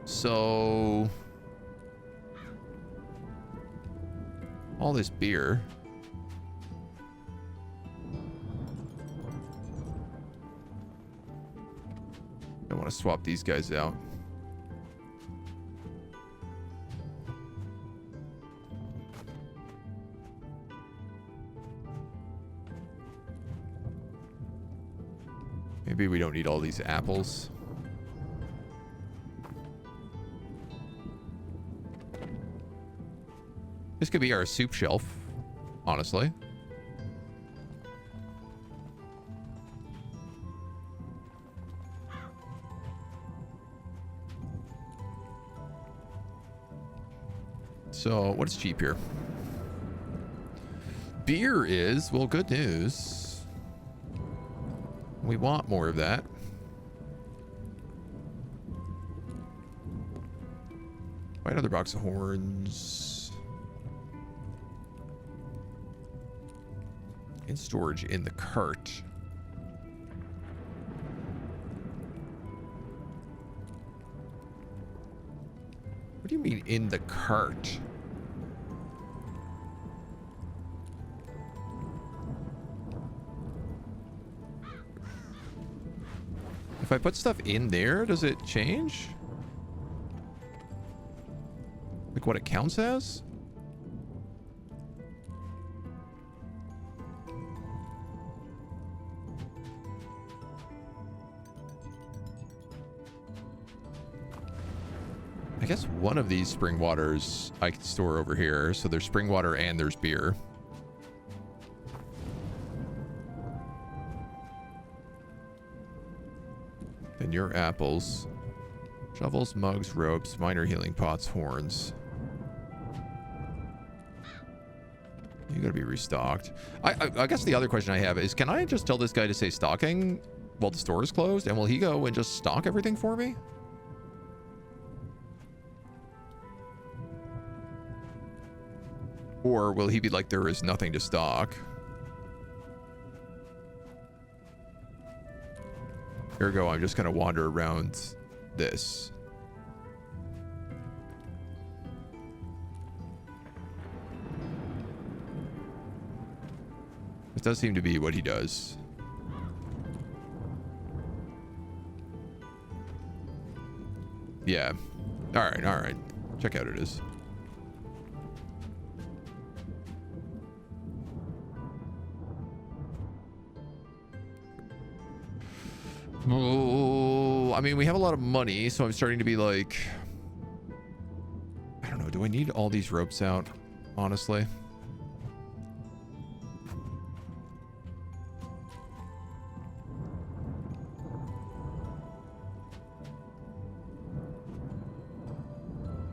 So... all this beer. I want to swap these guys out. Maybe we don't need all these apples. This could be our soup shelf, honestly. So, what's cheap here? Beer is, well, good news. We want more of that. Buy another box of horns. In storage in the cart. What do you mean in the cart? If I put stuff in there, does it change? Like what it counts as? I guess one of these spring waters I can store over here. So there's spring water and there's beer. And your apples. Shovels, mugs, ropes, minor healing pots, horns. You gotta be restocked. I guess the other question I have is, can I just tell this guy to say stocking while the store is closed? And will he go and just stock everything for me? Or will he be like, there is nothing to stock? Ergo, I'm just going to wander around this. It does seem to be what he does. Yeah. All right. Check out it is. Oh, I mean, we have a lot of money, so I'm starting to be like, I don't know. Do I need all these ropes out? Honestly.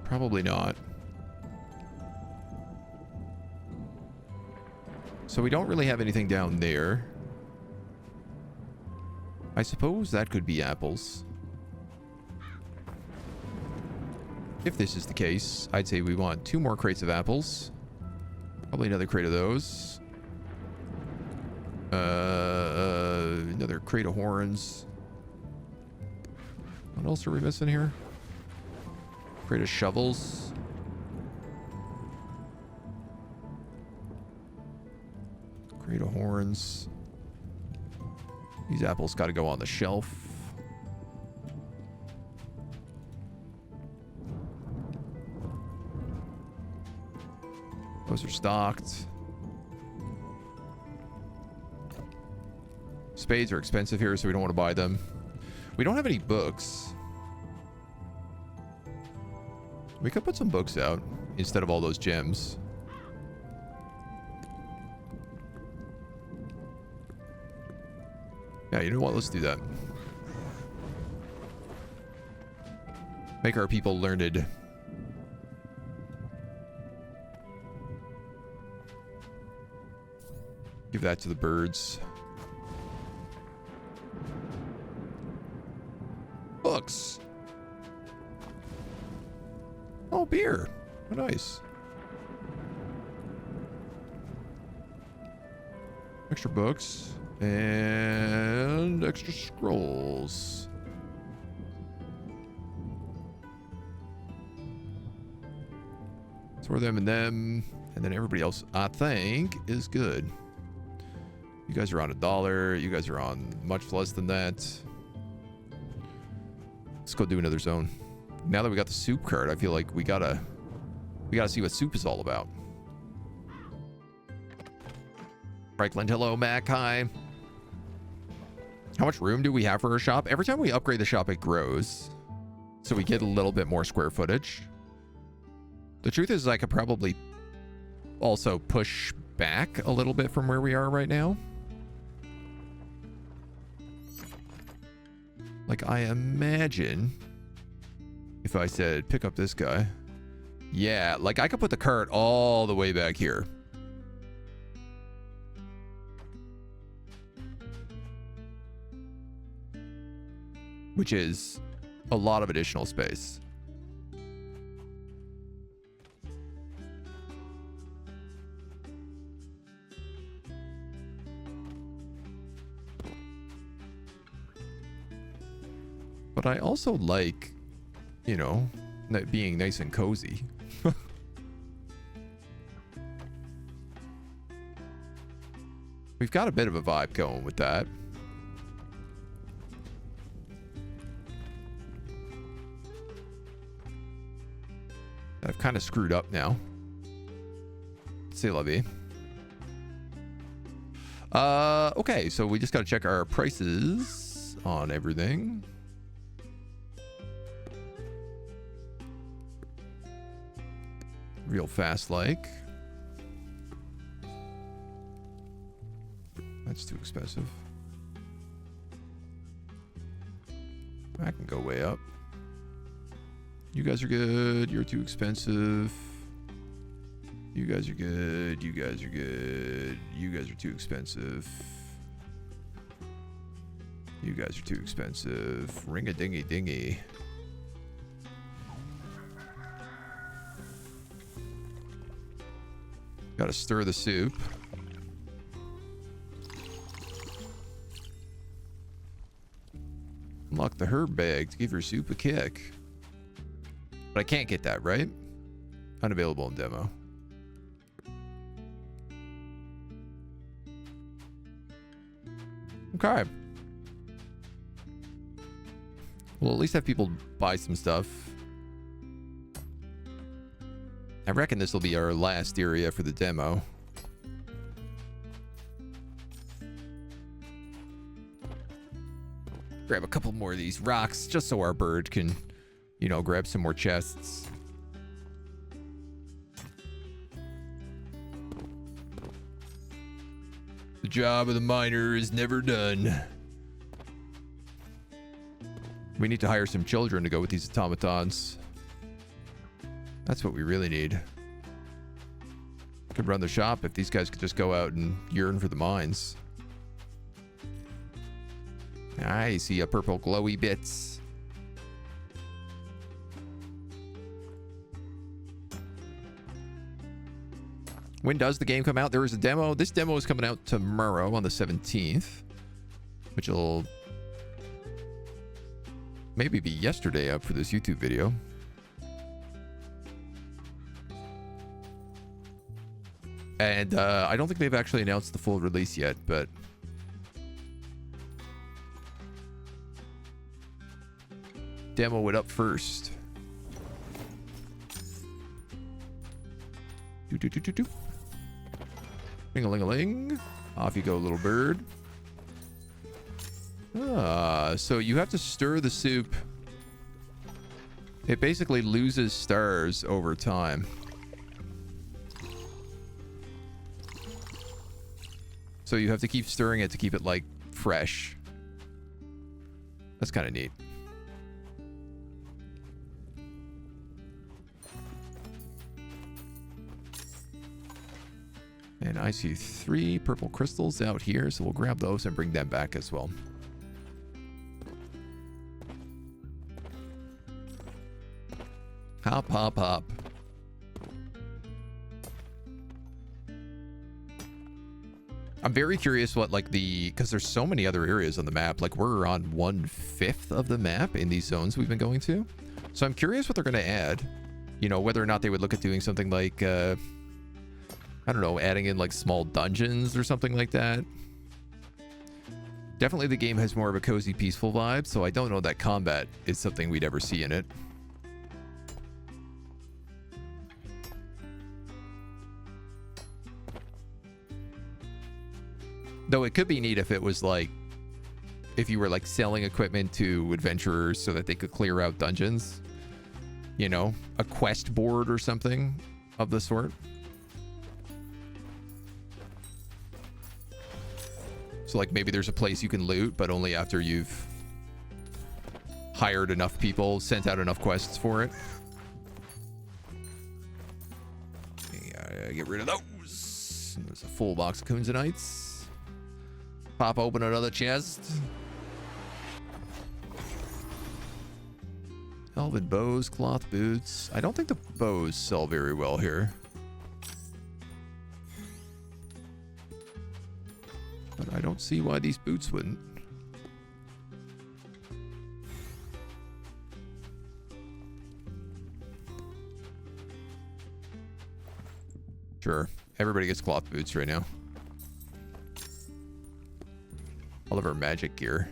Probably not. So we don't really have anything down there. I suppose that could be apples. If this is the case, I'd say we want 2 more crates of apples. Probably another crate of those. Another crate of horns. What else are we missing here? Crate of shovels. Crate of horns. These apples got to go on the shelf. Those are stocked. Spades are expensive here, so we don't want to buy them. We don't have any books. We could put some books out instead of all those gems. Yeah, you know what? Let's do that. Make our people learned. Give that to the birds. Books. Oh, beer. Oh, nice. Extra books. And extra scrolls. Throw them and them. And then everybody else, I think, is good. You guys are on $1. You guys are on much less than that. Let's go do another zone. Now that we got the soup card, I feel like we gotta see what soup is all about. Franklin, hello, Mac, hi. How much room do we have for our shop? Every time we upgrade the shop, it grows. So we get a little bit more square footage. The truth is, I could probably also push back a little bit from where we are right now. Like, I imagine if I said pick up this guy. Yeah, like I could put the cart all the way back here. Which is a lot of additional space. But I also like, you know, being nice and cozy. We've got a bit of a vibe going with that. I've kind of screwed up now. C'est la vie. Okay, so we just got to check our prices on everything. Real fast like. That's too expensive. I can go way up. You guys are good. You're too expensive. You guys are good. You guys are good. You guys are too expensive. You guys are too expensive. Ring-a-dingy-dingy. Gotta stir the soup. Unlock the herb bag to give your soup a kick. But I can't get that, right? Unavailable in demo. Okay. We'll at least have people buy some stuff. I reckon this will be our last area for the demo. Grab a couple more of these rocks just so our bird can, you know, grab some more chests. The job of the miner is never done. We need to hire some children to go with these automatons. That's what we really need. Could run the shop if these guys could just go out and yearn for the mines. I see a purple glowy bits. When does the game come out? There is a demo. This demo is coming out tomorrow on the 17th, which will maybe be yesterday up for this YouTube video. And I don't think they've actually announced the full release yet, but demo it up first. Do. Ring-a-ling-a-ling. Off you go, little bird. So you have to stir the soup. It basically loses stars over time. So you have to keep stirring it to keep it, like, fresh. That's kind of neat. And I see 3 purple crystals out here, so we'll grab those and bring them back as well. Hop, hop, hop. I'm very curious what, like, because there's so many other areas on the map. Like, we're on 1/5 of the map in these zones we've been going to. So I'm curious what they're going to add. You know, whether or not they would look at doing something like, I don't know, adding in, like, small dungeons or something like that. Definitely the game has more of a cozy, peaceful vibe, so I don't know that combat is something we'd ever see in it. Though it could be neat if it was like, if you were like selling equipment to adventurers so that they could clear out dungeons. You know, a quest board or something of the sort. So like maybe there's a place you can loot, but only after you've hired enough people, sent out enough quests for it. Yeah, get rid of those. There's a full box of Coonsonites. Pop open another chest. Elven bows, cloth boots. I don't think the bows sell very well here. But I don't see why these boots wouldn't. Sure. Everybody gets cloth boots right now. All of our magic gear.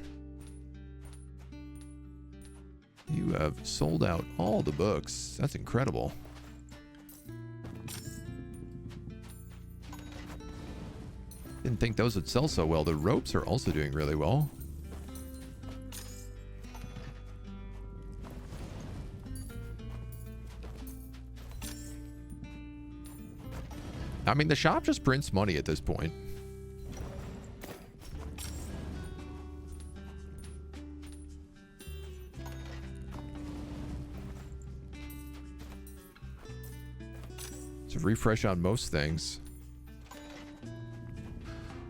You have sold out all the books. That's incredible. Didn't think those would sell so well. The ropes are also doing really well. I mean, the shop just prints money at this point. It's a refresh on most things.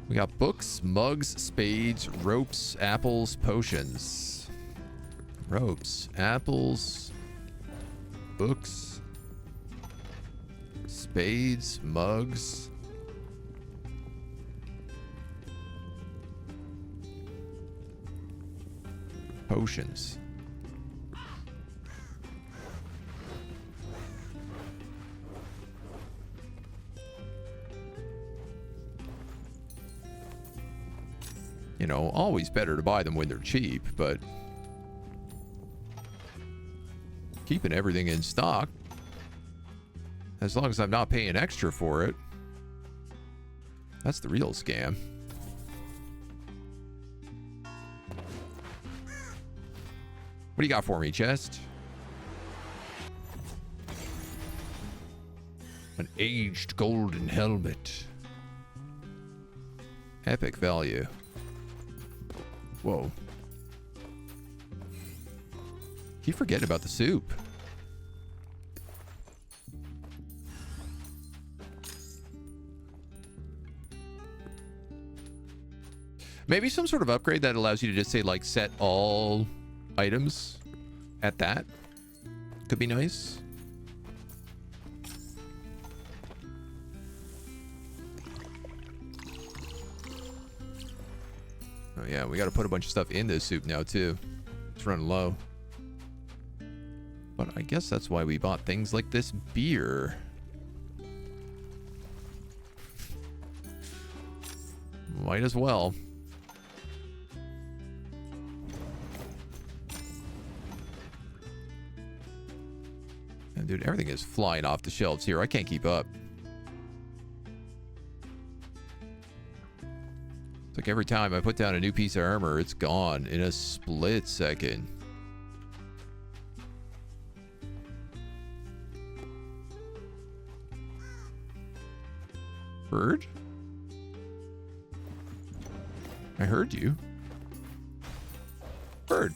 We got books, mugs, spades, ropes, apples, potions. Ropes, apples, books, spades, mugs. Potions. You know, always better to buy them when they're cheap, but keeping everything in stock, as long as I'm not paying extra for it, that's the real scam. What do you got for me, chest? An aged golden helmet. Epic value. Whoa. Keep forgetting about the soup. Maybe some sort of upgrade that allows you to just say, like, set all items at that. Could be nice. Oh yeah, we got to put a bunch of stuff in this soup now too. It's running low. But I guess that's why we bought things like this beer. Might as well. And dude, everything is flying off the shelves here. I can't keep up. It's like every time I put down a new piece of armor, it's gone in a split second. Bird? I heard you. Bird.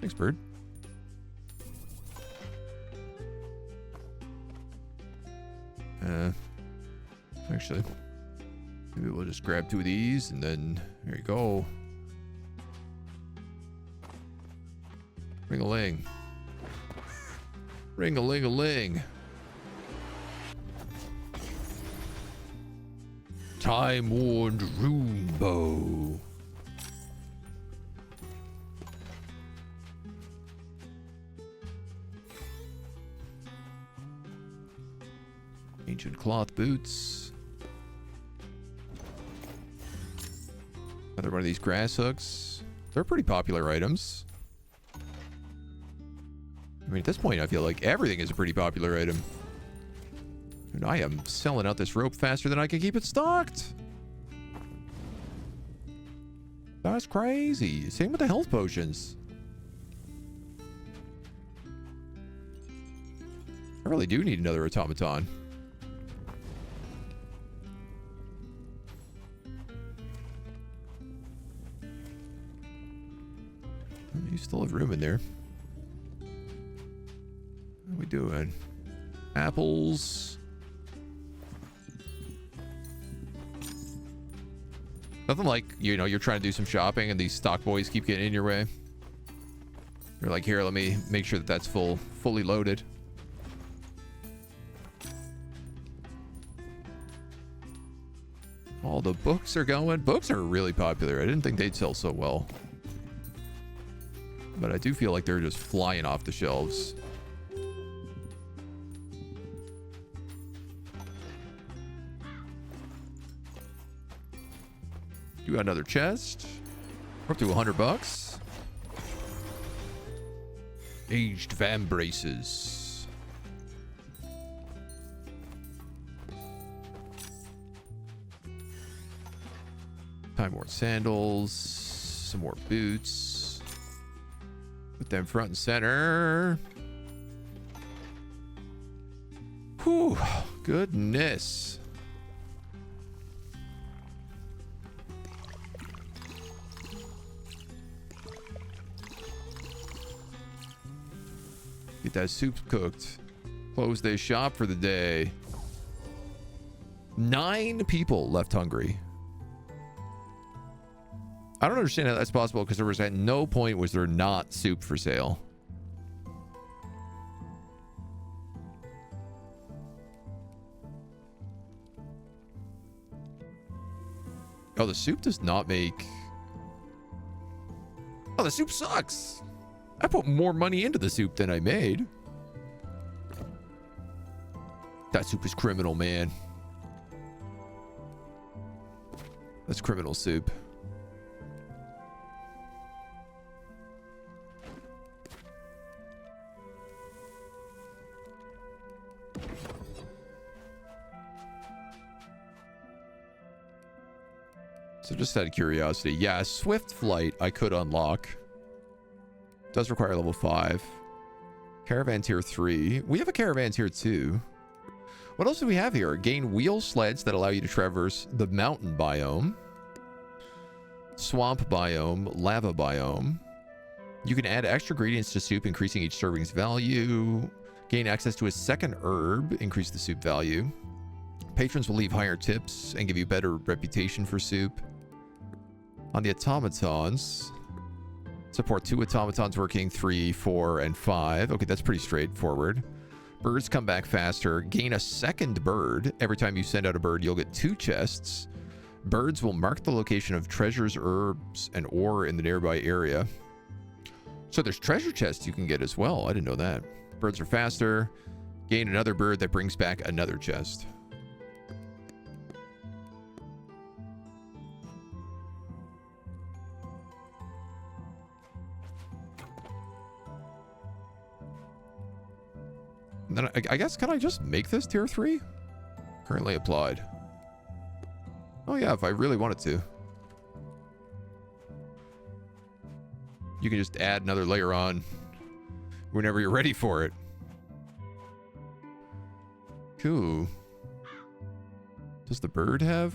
Thanks, bird. Actually, maybe we'll just grab 2 of these and then there you go. Ring-a-ling. Ring-a-ling-a-ling. Time-worn rune bow. Ancient cloth boots. Another one of these grass hooks. They're pretty popular items. I mean, at this point, I feel like everything is a pretty popular item. And I am selling out this rope faster than I can keep it stocked. That's crazy. Same with the health potions. I really do need another automaton. You still have room in there. What are we doing? Apples. Nothing like, you know, you're trying to do some shopping and these stock boys keep getting in your way. You're like, here, let me make sure that that's fully loaded. All the books are going. Books are really popular. I didn't think they'd sell so well. But I do feel like they're just flying off the shelves. You got another chest. We're up to $100. Aged van braces. Time more sandals. Some more boots. Put them front and center. Whew. Goodness. Get that soup cooked. Close this shop for the day. 9 people left hungry. I don't understand how that's possible because there was at no point was there not soup for sale. Oh, the soup does not make... Oh, the soup sucks. I put more money into the soup than I made. That soup is criminal, man. That's criminal soup. So just out of curiosity, yeah, Swift Flight I could unlock. Does require level 5. Caravan tier 3. We have a caravan tier 2. What else do we have here? Gain wheel sleds that allow you to traverse the mountain biome. Swamp biome. Lava biome. You can add extra ingredients to soup, increasing each serving's value. Gain access to a second herb. Increase the soup value. Patrons will leave higher tips and give you better reputation for soup. On the automatons... Support 2 automatons working 3, 4, and 5. Okay, that's pretty straightforward. Birds come back faster. Gain a second bird. Every time you send out a bird, you'll get 2 chests. Birds will mark the location of treasures, herbs, and ore in the nearby area. So there's treasure chests you can get as well. I didn't know that. Birds are faster. Gain another bird that brings back another chest. Then I guess, can I just make this tier 3? Currently applied. Oh yeah, if I really wanted to. You can just add another layer on whenever you're ready for it. Cool. Does the bird have...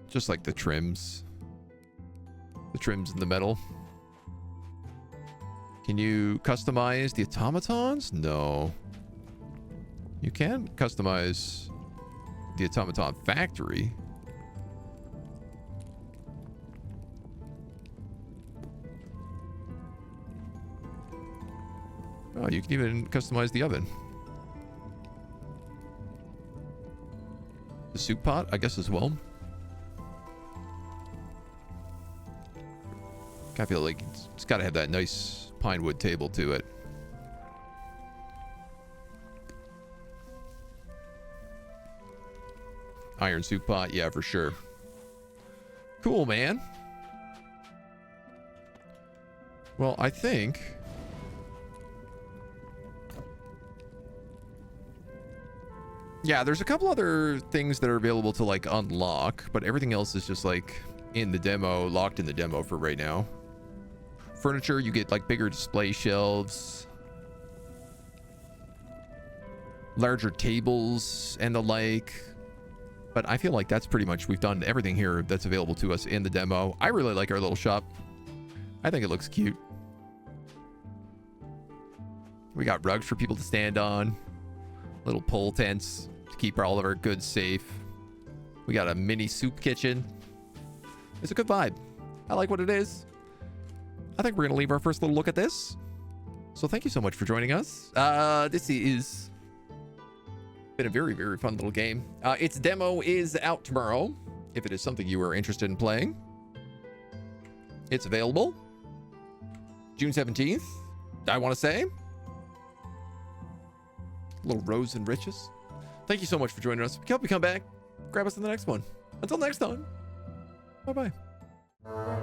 Just like the trims. The trims in the metal. Can you customize the automatons? No. You can customize the automaton factory. Oh, you can even customize the oven. The soup pot, I guess, as well. I feel like it's got to have that nice pine wood table to it. Iron soup pot, yeah, for sure. Cool, man. Well, I think... Yeah, there's a couple other things that are available to, like, unlock, but everything else is just, like, in the demo, locked in the demo for right now. Furniture, you get like bigger display shelves, larger tables and the like. But I feel like that's pretty much, we've done everything here that's available to us in the demo. I really like our little shop. I think it looks cute. We got rugs for people to stand on. Little pole tents to keep all of our goods safe. We got a mini soup kitchen. It's a good vibe. I like what it is. I think we're going to leave our first little look at this. So thank you so much for joining us. This is been a very, very fun little game. Its demo is out tomorrow. If it is something you are interested in playing, it's available June 17th. I want to say little Rose and Riches. Thank you so much for joining us. We hope you come back, grab us in the next one. Until next time, bye bye.